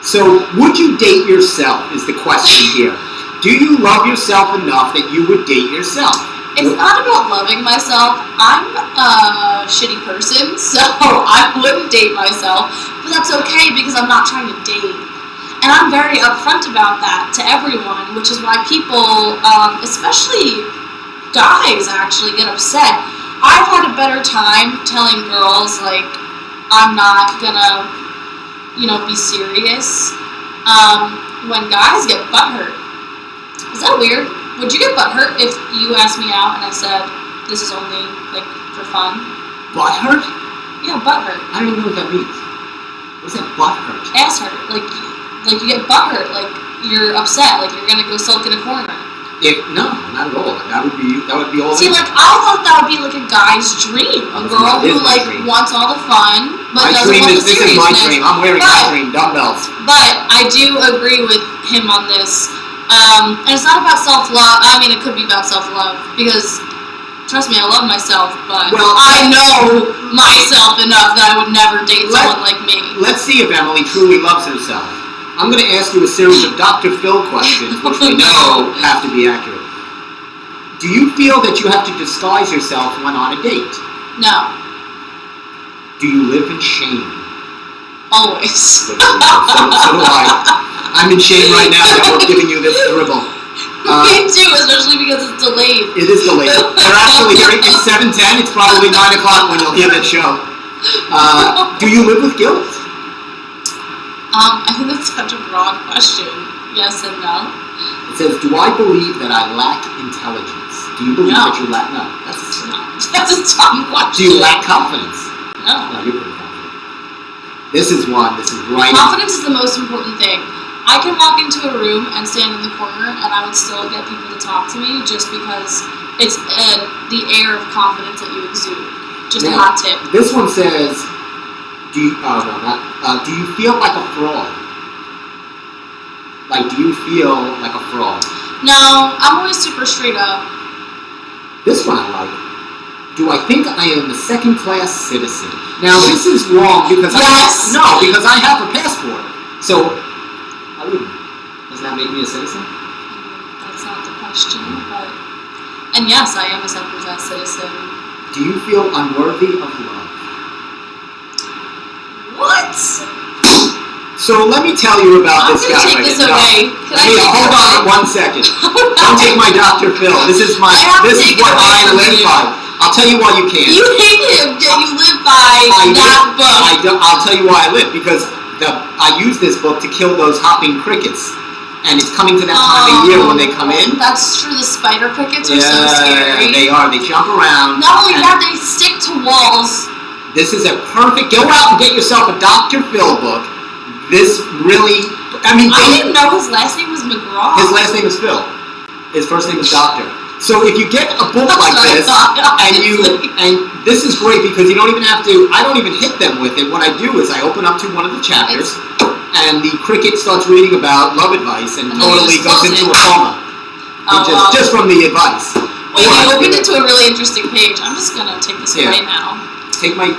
So, would you date yourself is the question here. Do you love yourself enough that you would date yourself? It's not about loving myself. I'm a shitty person, so I wouldn't date myself. But that's okay because I'm not trying to date. And I'm very upfront about that to everyone, which is why people, especially guys, actually get upset. I've had a better time telling girls, like, I'm not gonna, be serious. When guys get butthurt. Is that weird? Would you get butthurt if you asked me out and I said, this is only, like, for fun? Butthurt? Yeah, butthurt. I don't even know what that means. What's that butthurt? Ass hurt. Like you get butthurt. Like, you're upset. Like, you're gonna go sulk in a corner. No, not at all. That would be all. See, like, I thought that would be like a guy's dream. A girl who like wants all the fun, but doesn't want the seriousness. This is my dream. I'm wearing my dream dumbbells. But I do agree with him on this. And it's not about self-love. I mean, it could be about self-love because, trust me, I love myself. But I know myself enough that I would never date someone like me. Let's see if Emily truly loves herself. I'm going to ask you a series of Dr. Phil questions, which we know have to be accurate. Do you feel that you have to disguise yourself when on a date? No. Do you live in shame? Always. So do I. I'm in shame right now that we're giving you this dribble. Me too, especially because it's delayed. It is delayed. We're actually here. It's 7:10. It's probably 9 o'clock when you'll hear that show. Do you live with guilt? I think that's such a broad question. Yes and no. It says, do I believe that I lack intelligence? Do you believe that you lack... No. That's a dumb question. Do you lack confidence? No. No, you're pretty confident. This is right... Confidence is the most important thing. I can walk into a room and stand in the corner and I would still get people to talk to me just because it's the air of confidence that you exude. Just a hot tip. This one says... Do you feel like a fraud? Like, do you feel like a fraud? No, I'm always super straight up. This one I like. Do I think I am a second-class citizen? Now, this is wrong because yes. because I have a passport. So, I wouldn't. Does that make me a citizen? That's not the question, but... And yes, I am a second-class citizen. Do you feel unworthy of love? What? So let me tell you about this guy. I'm gonna take this away. Hold on 1 second. Don't take my Dr. Phil. This is what I live by. I'll tell you why you can't. You hate him. You live by that book. I'll tell you why I live because I use this book to kill those hopping crickets. And it's coming to that time of year when they come in. That's true. The spider crickets are so scary. They are. They jump around. Not only that, they stick to walls. This is a perfect... Go out and get yourself a Dr. Phil book. This really... I didn't know his last name was McGraw. His last name is Phil. His first name is Doctor. So if you get a book like this, and this is great because you don't even have to... I don't even hit them with it. What I do is I open up to one of the chapters, and the cricket starts reading about love advice and totally goes into a coma. Just from the advice. Wait, you opened it to a really interesting page. I'm just going to take this away now. Take my.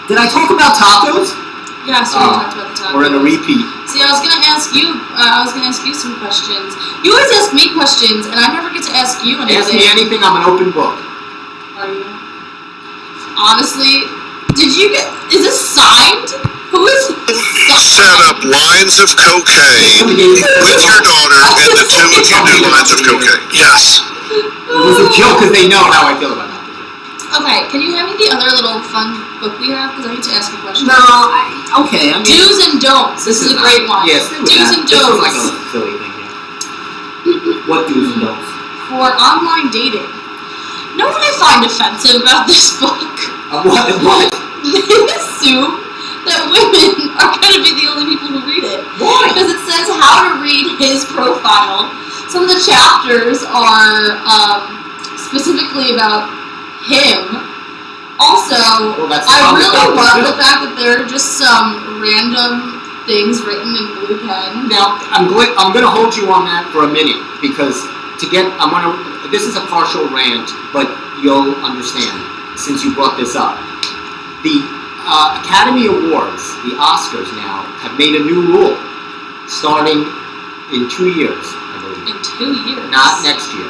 Did I talk about tacos? Yes, we talked about the tacos. We're in a repeat. See, I was gonna ask you. Some questions. You always ask me questions, and I never get to ask you anything. Ask me anything. I'm an open book. Are you? Honestly, did you get? Is this signed? Who is? Set up lines of cocaine with your daughter, and the two of you do lines of cocaine. Yes. It was a joke because they know how I feel about that. Okay, can you hand me the other little fun book we have? Because I need to ask you questions. No, okay. Do's and don'ts. This is a great one. Yes, do's and don'ts. This is like a silly thing here. What do's and don'ts? For online dating. Know what I find offensive about this book? What? They assume that women are going to be the only people who read it. Why? Because it says how how to read his profile. Some of the chapters are specifically about him. Also, I really love the fact that there are just some random things written in blue pen. Now, I'm going to hold you on that for a minute because this is a partial rant, but you'll understand since you brought this up. The Academy Awards, the Oscars now, have made a new rule starting in 2 years, I believe. In 2 years? Not next year.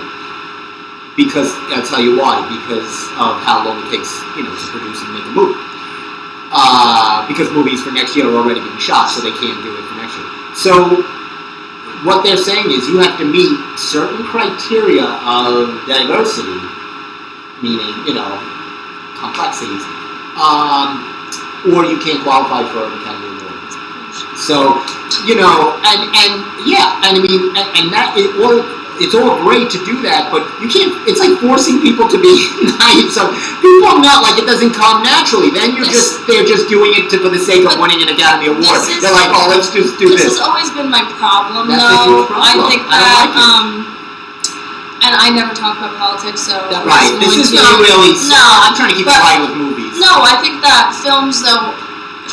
Because, I'll tell you why, because of how long it takes, to produce and make a movie. Because movies for next year are already being shot, so they can't do it for next year. So, what they're saying is you have to meet certain criteria of diversity, meaning, complexities, or you can't qualify for an Academy Award. So, it's all great to do that, but you can't, it's like forcing people to be nice. So people are not, like, it doesn't come naturally. Then they're just doing it for the sake of winning an Academy Award. They're like, oh, let's just do this. This has always been my problem, That's though. a huge problem. I think that, and I never talk about politics, so... Right, this is not really... No, I'm trying to keep it light with movies. No, I think that films, though,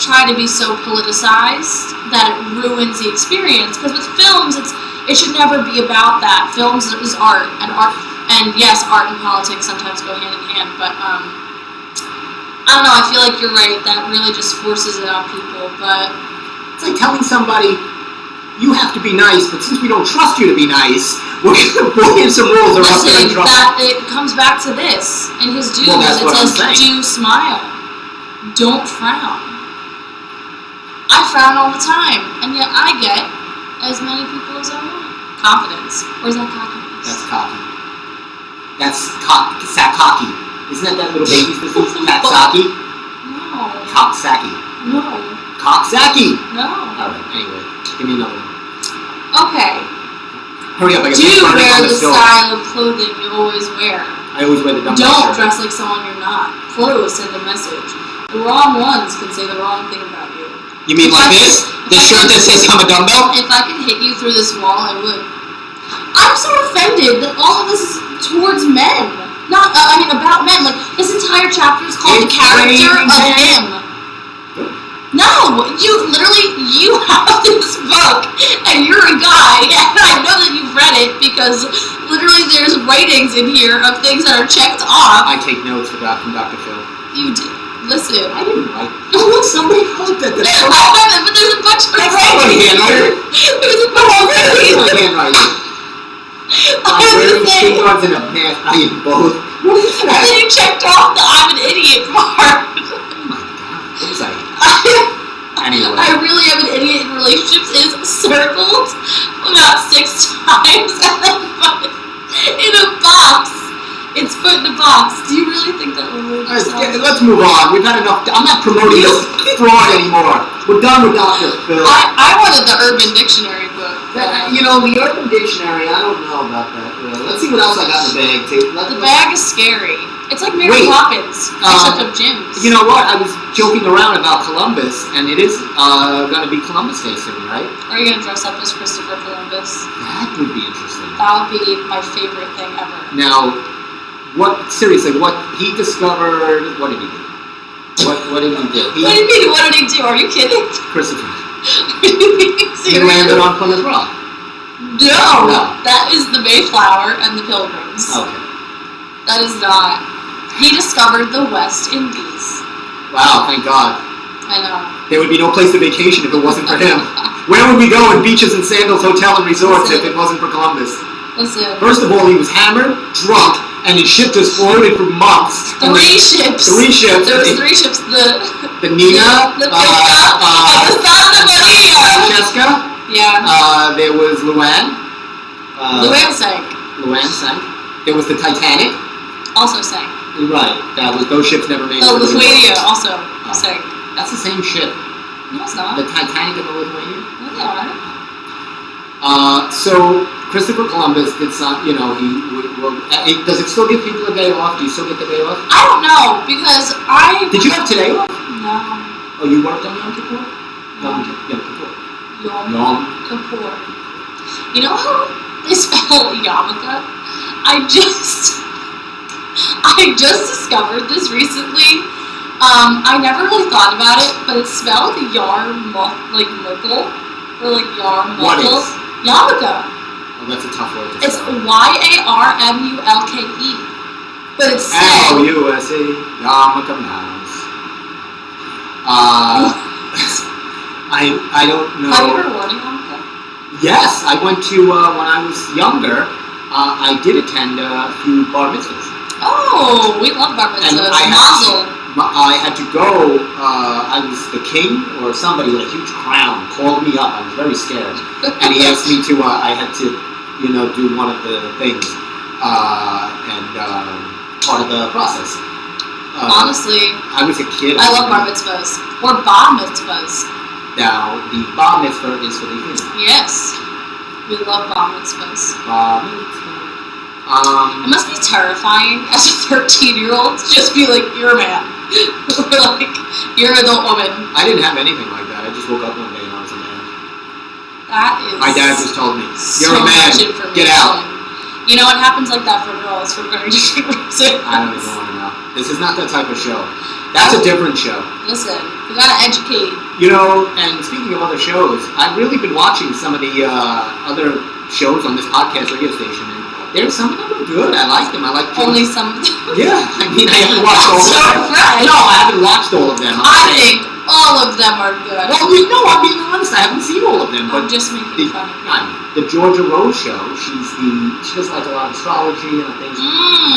try to be so politicized that it ruins the experience. Because with films, it should never be about that. Films is art, and yes, art and politics sometimes go hand in hand, but I don't know, I feel like you're right, that really just forces it on people, but... It's like telling somebody, you have to be nice, but since we don't trust you to be nice, we'll give some rules or else they're in trouble. It comes back to this, in his dues, it says, do smile, don't frown. I frown all the time, and yet I get as many people as I want. Confidence. Or is that cockiness? That's cocky. That's cocky. Isn't that little baby's disease? Coxsackie? No. Coxsackie. No. Coxsackie! No. Alright, anyway. Give me another one. Okay. Hurry up, I got Do wear the style of clothing you always wear. I always wear the dumbbell Don't shirt. dress like someone you're not. Clothes send a message. The wrong ones can say the wrong thing about you. You mean like this? This shirt that says I'm a dumbbell? If I could hit you through this wall, I would. I'm so offended that all of this is towards men. Not, about men. Like, this entire chapter is called The Character of Him. No! You have this book, and you're a guy, and I know that you've read it, because literally there's ratings in here of things that are checked off. I take notes from Dr. Phil. You do. Listen. I didn't write. Oh, somebody wrote that. I know that, but there's a bunch of ratings. There's a bunch of ratings. My handwriting. I'm wearing sweethearts and a mask. I am both. What is that? And then you checked off the I'm an idiot part. Oh my god. What was I? Anyway. I really am an idiot in relationships is circled about 6 times and then put in a box. It's put in a box. Do you really think that will move yourself? Let's move on. We've had enough. I'm not promoting this fraud anymore. We're done with Dr. Phil. I wanted the Urban Dictionary book. The Urban Dictionary, I don't know about that. Really. Let's see what else I got in the bag, too. The bag is scary. It's like Mary Poppins, except of gyms. You know what? I was joking around about Columbus, and it is going to be Columbus Day soon, right? Are you going to dress up as Christopher Columbus? That would be interesting. That would be my favorite thing ever. Now, what he discovered, what did he do? What did he do? What do you mean, what did he do? Are you kidding? Christopher. Are you being serious? He landed on Plymouth Rock. No! That is the Mayflower and the Pilgrims. Okay. That is not. He discovered the West Indies. Wow, thank God. I know. There would be no place to vacation if it wasn't for him. Where would we go in Beaches and Sandals Hotel and Resorts if it wasn't for Columbus? Listen. First of all, he was hammered, drunk, and his ship just floated for months. Three ships. There was 3 ships. The Nina. The Santa Maria. Francesca. Yeah. There was Luann. Luann sank. There was the Titanic. Also sank. Right. Those ships never made it. The Lithuania also sank. That's the same ship. No, it's not. The Titanic and the Lithuania. No, they aren't. So Christopher Columbus did some. Does it still give people a day off? Do you still get the day off? I don't know because I. Did you have today off? No. Oh, you worked on Yom Kippur? No. Yom Kippur. Yom Kippur. You know how they spell yarmulke? I just discovered this recently. I never really thought about it, but it's spelled yarmulke, or like yarmulke. What is? Yarmulke. Oh, that's a tough word to It's spell. Yarmulke. But it's said. M-O-U-S-E, yarmulke mouse. I don't know. Have you ever worn a yarmulke? Yes, I went to, when I was younger, I did attend a few bar mitzvahs. Oh, we love bar And mitzvahs. I had to go, I was the king or somebody with a huge crown called me up. I was very scared. And he asked me to, I had to, do one of the things, part of the process. Honestly, I was a kid. I love bar mitzvahs. Or bar mitzvahs. Now, the bar mitzvah is for the female. Yes. We love bar mitzvahs. Bar mitzvah. It must be terrifying as a 13-year-old to just be like, you're a man. Or like, you're an adult woman. I didn't have anything like that. I just woke up one day and I was a man. That is. My dad just told me, so you're a man, much information. get out. You know, it happens like that for girls for very different reasons. I don't even want to know. This is not that type of show. That's a different show. Listen, we gotta educate. And speaking of other shows, I've really been watching some of the other shows on this podcast radio station, and there's some of them are good. I like them. I like Only some of them. Yeah, I mean, I haven't watched all of them. Fresh. No, I haven't watched all of them. I think all of them are good. Well, no, I'm being honest. I haven't seen all of them, I'm but just making fun of you. the Georgia Rose show. She does like a lot of astrology and things.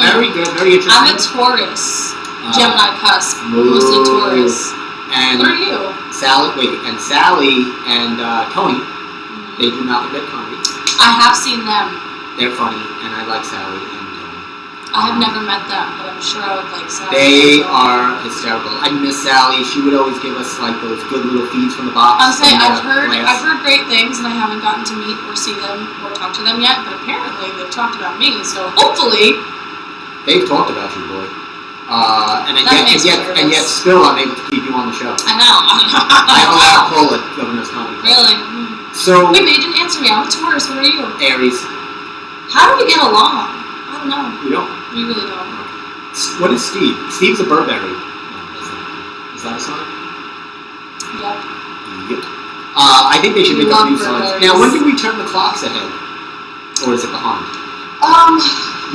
Very good, very interesting. I'm a Taurus. Gemini cusp. Mostly Taurus. And what are you? Sally and Tony, they do not forget comedy. I have seen them. They're funny, and I like Sally and Tony. I have never met them, but I'm sure I would like Sally. They are hysterical. I miss Sally. She would always give us like those good little feeds from the box. I'm saying I've glass. heard great things, and I haven't gotten to meet or see them or talk to them yet. But apparently they've talked about me, so hopefully They've talked about you, boy. And yet still I'm able to keep you on the show. I know. I have a lot of pull at Governor's Comedy Club. Really? So Wait, but you didn't answer me. I'm a Taurus. What are you? Aries. How do we get along? I don't know. You don't. We really don't. What is Steve? Steve's a Burberry. Is that a sign? Yep. Yep. I think they should We make up love new signs. Burberrys. Now, when do we turn the clocks ahead? Or is it behind?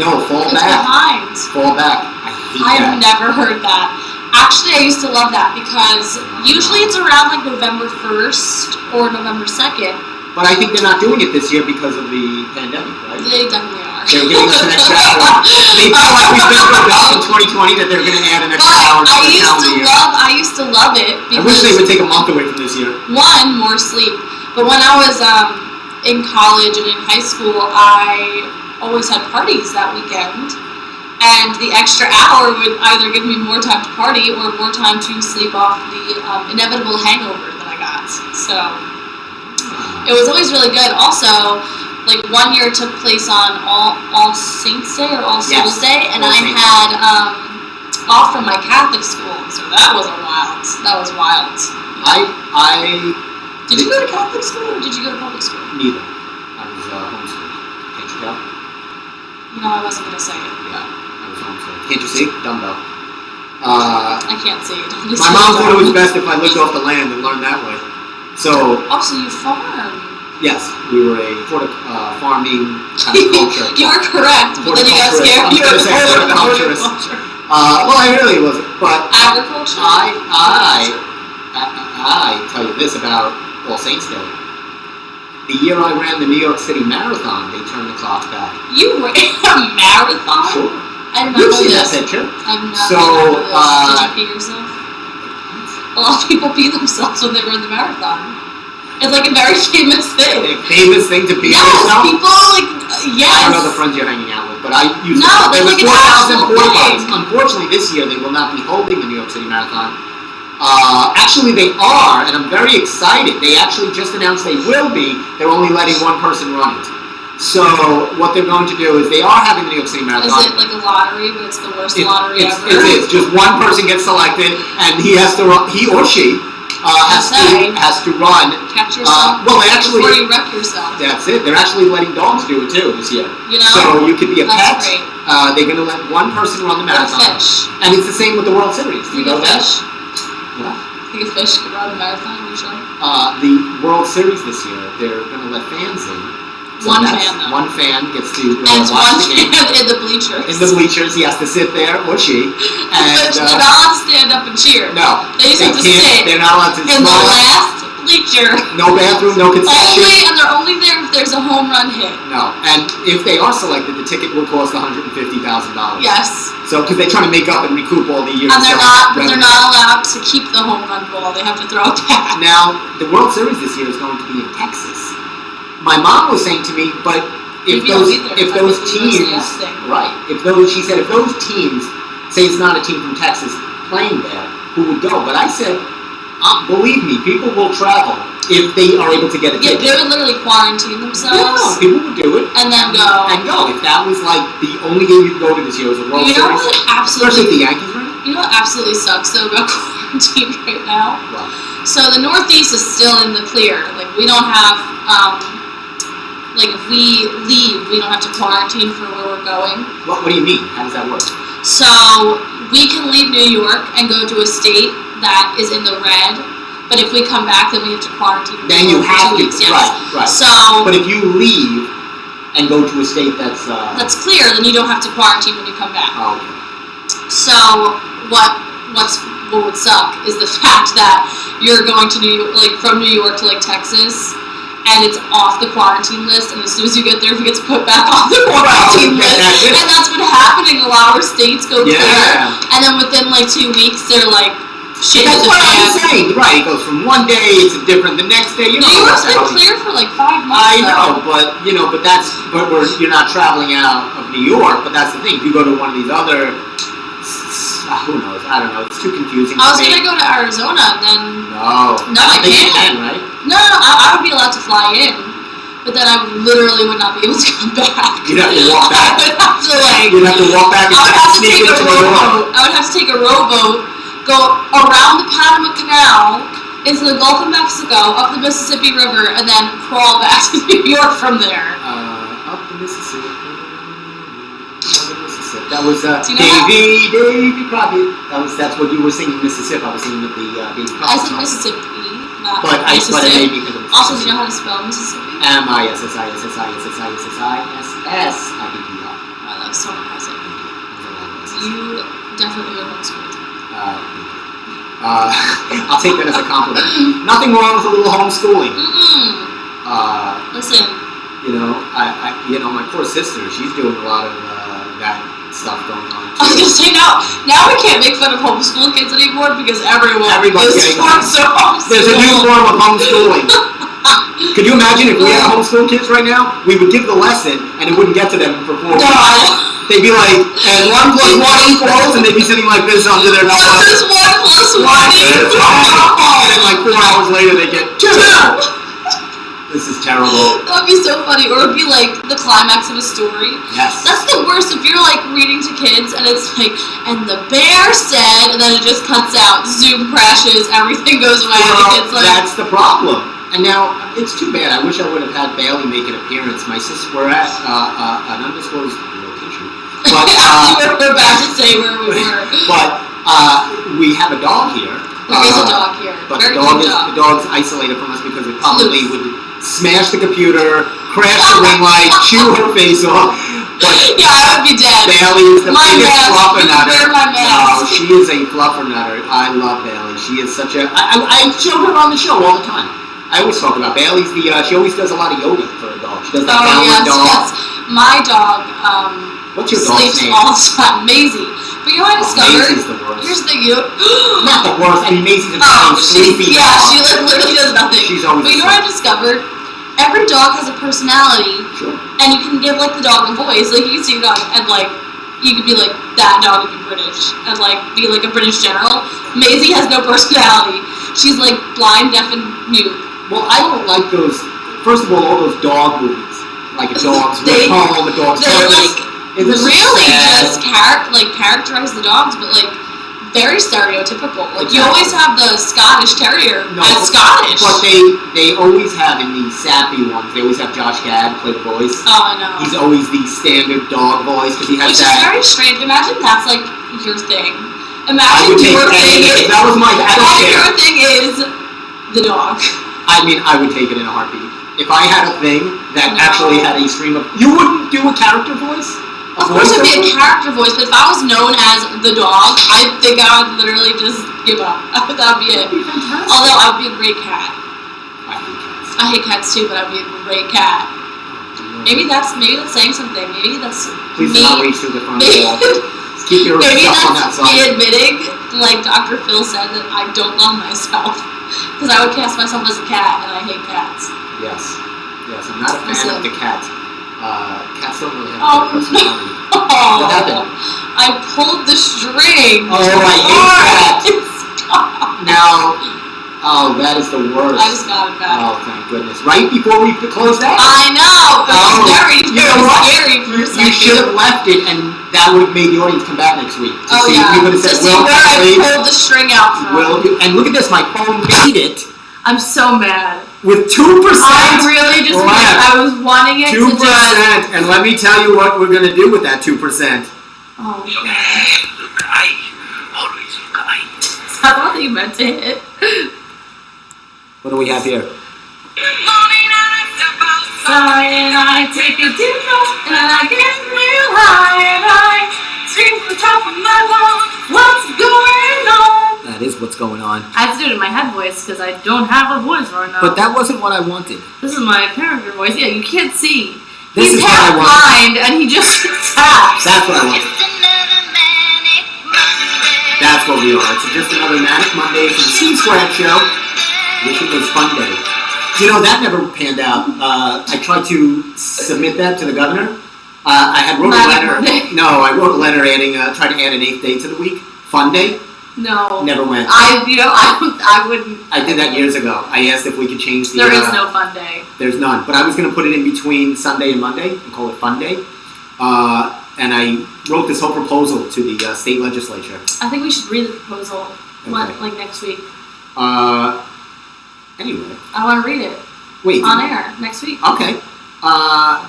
No, fall It's back. behind. Fall back. I hate I've that. never heard that. Actually, I used to love that because usually it's around like November 1st or November 2nd. But I think they're not doing it this year because of the pandemic, right? They definitely are. They're giving us an extra hour. They felt like we've been so dumb in 2020 that they're going to add an extra hour to the calendar year. I used to love it I because wish they would take a month away from this year. one, more sleep. But when I was in college and in high school, I always had parties that weekend. And the extra hour would either give me more time to party or more time to sleep off the inevitable hangover that I got. So it was always really good. Also, like 1 year took place on All Saints Day or All Souls Day, and All I Saints. had off from my Catholic school, so that was That was wild. Did you go to Catholic school or did you go to public school? Neither. I was homeschooled. Can't you tell? You know, I wasn't gonna say it. Yeah, I was homeschooled. Can't you see? Dumbbell. I can't see it. My mom thought it was best if I lived off the land and learned that way. So, Oh, so you farm. yes, we were a farming kind of culture. You were correct, but then you got scared. I'm You were gonna say horticulturist. Well, I really wasn't, but Agriculture? I tell you this about All Saints Day. The year I ran the New York City Marathon, they turned the clocks back. You ran a marathon? Sure. I did not You've know seen that this. picture. I've not So, know this. Did you pee yourself? A lot of people pee themselves when they run the marathon. It's like a very famous thing. A famous thing to pee Yes, yourself? people like, yes. I don't know the friends you're hanging out with, but I used No, to. There was it's like an 4,000 actual porta thing. potties. Unfortunately, this year they will not be holding the New York City Marathon. Actually, they are, and I'm very excited. They actually just announced they will be. They're only letting one person run it. So what they're going to do is they are having the New York City Marathon. Is it like a lottery, but it's the worst lottery ever? It is. Just one person gets selected, and he has to run. He or she has to City has to run. Catch yourself Well, they actually, before you wreck yourself. that's it. They're actually letting dogs do it too this year. You know? So you could be a That's pet. great. They're going to let one person run the Or a marathon. fish. And it's the same with the World Series. Do you know that? Fish. What? Think a fish could run a marathon, are you sure? The World Series this year, they're going to let fans in. So One that's- fan, though. One fan gets to And it's one watch the game. fan in the bleachers. In the bleachers, he has to sit there, or she. And But they're not allowed to stand up and cheer. no, They just have to can't. sit They're not allowed to in the smoke. last bleacher. No bathroom, no concession. And they're only there if there's a home run hit. No, and if they are selected, the ticket will cost $150,000. Yes. So, because they're trying to make up and recoup all the years. And they're not revenue. allowed to keep the home run ball. They have to throw it back. Now, the World Series this year is going to be in Texas. My mom was saying to me, but if Maybe I'll be there. if I those think we go see teams, us thing. right? She said, if those teams, say it's not a team from Texas playing there, who would go? But I said, believe me, people will travel if they are able to get a Yeah, ticket. they would literally quarantine themselves No, people would do it. and then go. And go. If that was like the only game you could go to this year was a World You know Series, what especially absolutely? if the Yankees were in it. You know what absolutely sucks though about quarantine right now? Well, So the Northeast is still in the clear. Like we don't have, like if we leave, we don't have to quarantine for where we're going. what do you mean? How does that work? So we can leave New York and go to a state that is in the red. But if we come back, then we have to quarantine. for Then you 2 have to, weeks, yes. right. So But if you leave and go to a state that's that's clear. Then you don't have to quarantine when you come back. oh, okay. So what would suck is the fact that you're going to New York, like from New York to like Texas, and it's off the quarantine list. And as soon as you get there, it gets put back on the quarantine list. And that's been happening. A lot of our states go clear, and then within like 2 weeks, they're like, shit. That's hit the what I'm fan. saying. Right, it goes from one day, it's different the next day. You know, New York's that's been how- clear for like 5 months. I know, but you're not traveling out of New York. But that's the thing. If you go to one of these other, who knows? I don't know. It's too confusing. I was for me. gonna go to Arizona, and then No, I think you can't. can, right? no, I would be allowed to fly in, but then I literally would not be able to come back. You'd have to walk back. I would have to like. You'd have to walk back and I would have to sneak take a into New York. rowboat. I would have to take a rowboat, go around the Panama Canal into the Gulf of Mexico, up the Mississippi River, and then crawl back to New York from there. Up the Mississippi. That was Do you know Davy Crockett. That's what you were singing, Mississippi. I was singing the Davy Crockett I said song. Mississippi, not But it Mississippi. made me think of Mississippi. Also, do you know how to spell Mississippi? Mississippi. Wow, that was so impressive. You definitely were homeschooled. I'll take that as a compliment. Nothing wrong with a little homeschooling. Listen, My poor sister, she's doing a lot of that stuff going on. I was gonna say now we can't make fun of homeschool kids anymore because Everybody's is getting forms of homeschool. There's a new form of homeschooling. Could you imagine if we had homeschool kids right now? We would give the lesson and it wouldn't get to them for 4 weeks. No. They'd be like, and 1 + 1 equals, and they'd be sitting like this under their What does 1 + 1 equal? And then like 4 hours later they get 2. This is terrible. That would be so funny. Or it would be like the climax of a story. Yes. That's the worst if you're like reading to kids and it's like, and the bear said, and then it just cuts out, Zoom crashes, everything goes away, and the kid's like, that's the problem. And now, it's too bad. I wish I would have had Bailey make an appearance. My sister, we're at an undisclosed location. But, we're about to say where we were. But we have a dog here. There is a dog here. But Very the cute dog. dog's isolated from us because it probably would smash the computer, crash the ring light, chew her face off. But Yeah, I would be dead. Bailey is the My biggest mask. fluffer You nutter. wear my No, mask. she is a fluffer nutter. I love Bailey. She is such a. I show her on the show all the time. I always talk about Bailey's she always does a lot of yoga for a dog. She does that downward dog. Yes. My dog What's your dog's sleeps name? all the time. Maisie. But you know what I discovered? Maisie's the worst. Here's the thing, you Not the worst. I mean, Maisie's a Oh, sleepy yeah, dog. she like literally does nothing. She's always But you know what I discovered? Every dog has a personality, Sure. and you can give like the dog a voice. Like you can see your dog, and like you could be like that dog would be British, and like be like a British general. Maisie has no personality. She's like blind, deaf, and mute. Well, I don't like those. First of all those dog movies, like a dog's They- home, a dog's They house. like It's really sad. just characterize the dogs, but like very stereotypical. Like, Exactly. you always have the Scottish Terrier No, as Scottish. But they always have in the sappy ones. They always have Josh Gad play the voice. Oh, I know. He's always the standard dog voice because he has Which that. is very strange. Imagine that's like your thing. I Imagine would take your thing anything. is. If that was my. I don't Imagine care. your thing is the dog. I mean, I would take it in a heartbeat. If I had a thing that No. actually had a stream of. You wouldn't do a character voice? Of course, it'd be a character voice, but if I was known as the dog, I think I would literally just give up. That would be it. That'd be fantastic. Although I would be a great cat. I hate cats. I hate cats too, but I'd be a great cat. Maybe that's saying something. Maybe that's Please do me. not reach through the front wall. Just keep your Maybe stuff on that that's me side. admitting, like Dr. Phil said, that I don't love myself. Because I would cast myself as a cat, and I hate cats. Yes. Yes, I'm not a fan Listen. of the cat. Cats don't really have Oh, a personality. Oh, What happened? I pulled the string. Oh, I hate that. Stop. Now, oh, that is the worst. I just got it back. Oh, thank goodness. Right before we closed out. I know. It was very, you very know what? scary for a You second. should have left it, and that would have made the audience come back next week. To Oh see, yeah. We would have To said, see well, where I actually, pulled the string out from. and look at this, my phone made it I'm so mad. with 2%. I really just left. I was wanting it 2%, to just. and let me tell you what we're going to do with that 2%. Oh, Look, God. I always look, I. Is that what you meant to hit? What do we have here? Sorry, and I take a deep breath, and I get real high, and I scream from the top of my lungs, what's going on? That is what's going on. I have to do it in my head voice, because I don't have a voice right now. But that wasn't what I wanted. This is my character voice. Yeah, you can't see. This He's is what I half want. blind, and he just taps. That's what I wanted. That's what we are. It's just another Manic Monday from the Steve Square Show. Wish it was fun day. You know, that never panned out. I tried to submit that to the governor. I had wrote a Manic letter. Monday. No, I wrote a letter adding, trying to add an 8th day to the week. Fun day. No. Never went. I wouldn't. I did that years ago. I asked if we could change the. There is no fun day. There's none. But I was going to put it in between Sunday and Monday and call it Fun Day. And I wrote this whole proposal to the state legislature. I think we should read the proposal like next week. Anyway. I want to read it Wait. on air next week. Okay.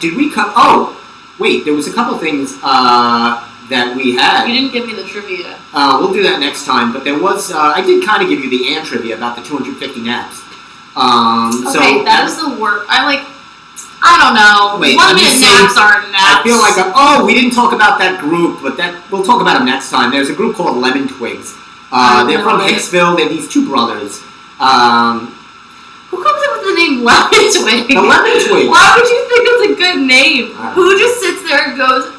Did we come? Oh, wait. There was a couple things that we had. You didn't give me the trivia. We'll do that next time. But there was. I did kind of give you the Ann trivia about the 250 naps. Okay, that is the worst. I don't know. Wait, 1 I'm minute just saying, naps are naps. I feel like we didn't talk about that group, but we'll talk about them next time. There's a group called Lemon Twigs. They're from Hicksville. They're these two brothers. Who comes up with the name Lemon Twig? The Lemon Twig. Why would you think it's a good name? I don't Who just sits there and goes,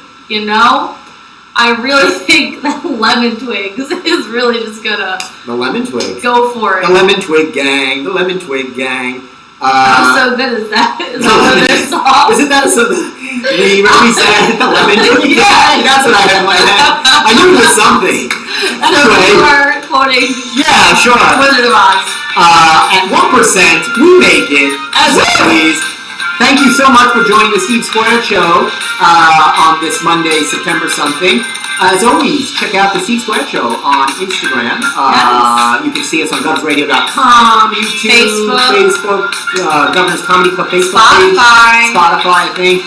I really think that Lemon Twigs is really just gonna The Lemon Twigs. go for it. The Lemon Twig Gang. The Lemon Twig Gang. How so good is that? Is that one of their songs? Isn't that so? Remember we said the Lemon Twig Gang? Yeah. That's what I had in my head. I knew it was something. So Anyway. you are quoting Yeah, sure. Wizard of Oz. At 1%, we make it, as always. Thank you so much for joining the Steve Square Show on this Monday, September something. As always, check out the Steve Square Show on Instagram. Yes. You can see us on GovsRadio.com, YouTube, Facebook, Governor's Comedy Club Facebook page, Spotify, I think.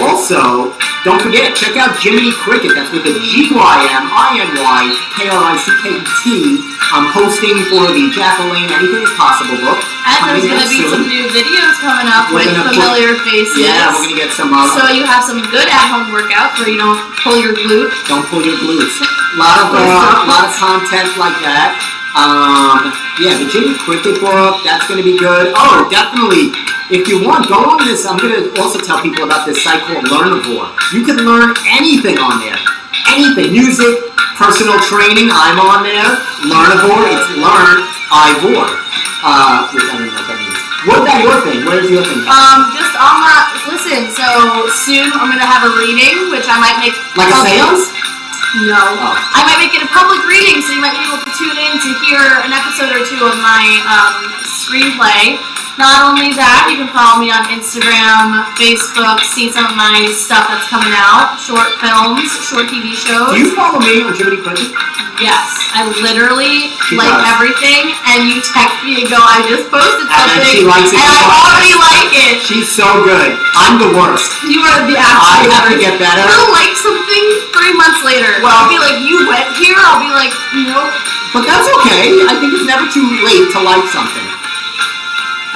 Also, don't forget, check out Jiminy Cricket. That's with a GYMINYKRICKT. I'm hosting for the Jacqueline Anything is Possible book. And there's going to be some new videos coming up with familiar faces. Yeah, we're going to get some. So you have some good at-home workouts where you don't pull your glute. Don't pull your glutes. A lot of content like that. Yeah, the Jimmy Cricket book, that's going to be good. Oh, definitely. If you want, go on this. I'm going to also tell people about this site called Learnivore. You can learn anything on there. Anything. Music, personal training, I'm on there. Learnivore, it's Learn-ivore. Which I don't know what that means. What about your thing? Where's your thing? Just on my, listen, so soon I'm going to have a reading, which I might make Like a public. seance? No. Oh. I might make it a public reading, so you might be able to tune in to hear an episode or two of my screenplay. Not only that, you can follow me on Instagram, Facebook, see some of my stuff that's coming out, short films, short TV shows. Do you follow me on Jiminy Cricket? Yes, I literally She like does. everything, and you text me and go, I just posted And then something, she likes it. and I already like it. She's so good. I'm the worst. You are the I absolute have to worst. get better. You'll like something 3 months later. Well- I'll be like, you went here? I'll be like, nope. But that's okay. I think it's never too late to like something.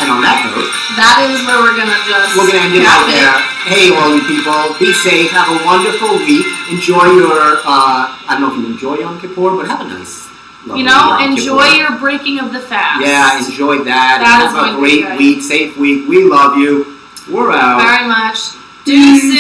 And on that note, That is where we're gonna just we're gonna end it cap out there. Hey, all you people, be safe. Have a wonderful week. Enjoy your. I don't know if you enjoy Yom Kippur, but have a nice. You lovely know, Yom enjoy Kippur. your breaking of the fast. Yeah, enjoy that. That is Have a going to be great good. week, safe week. We love you. We're out. Very much. Deuces.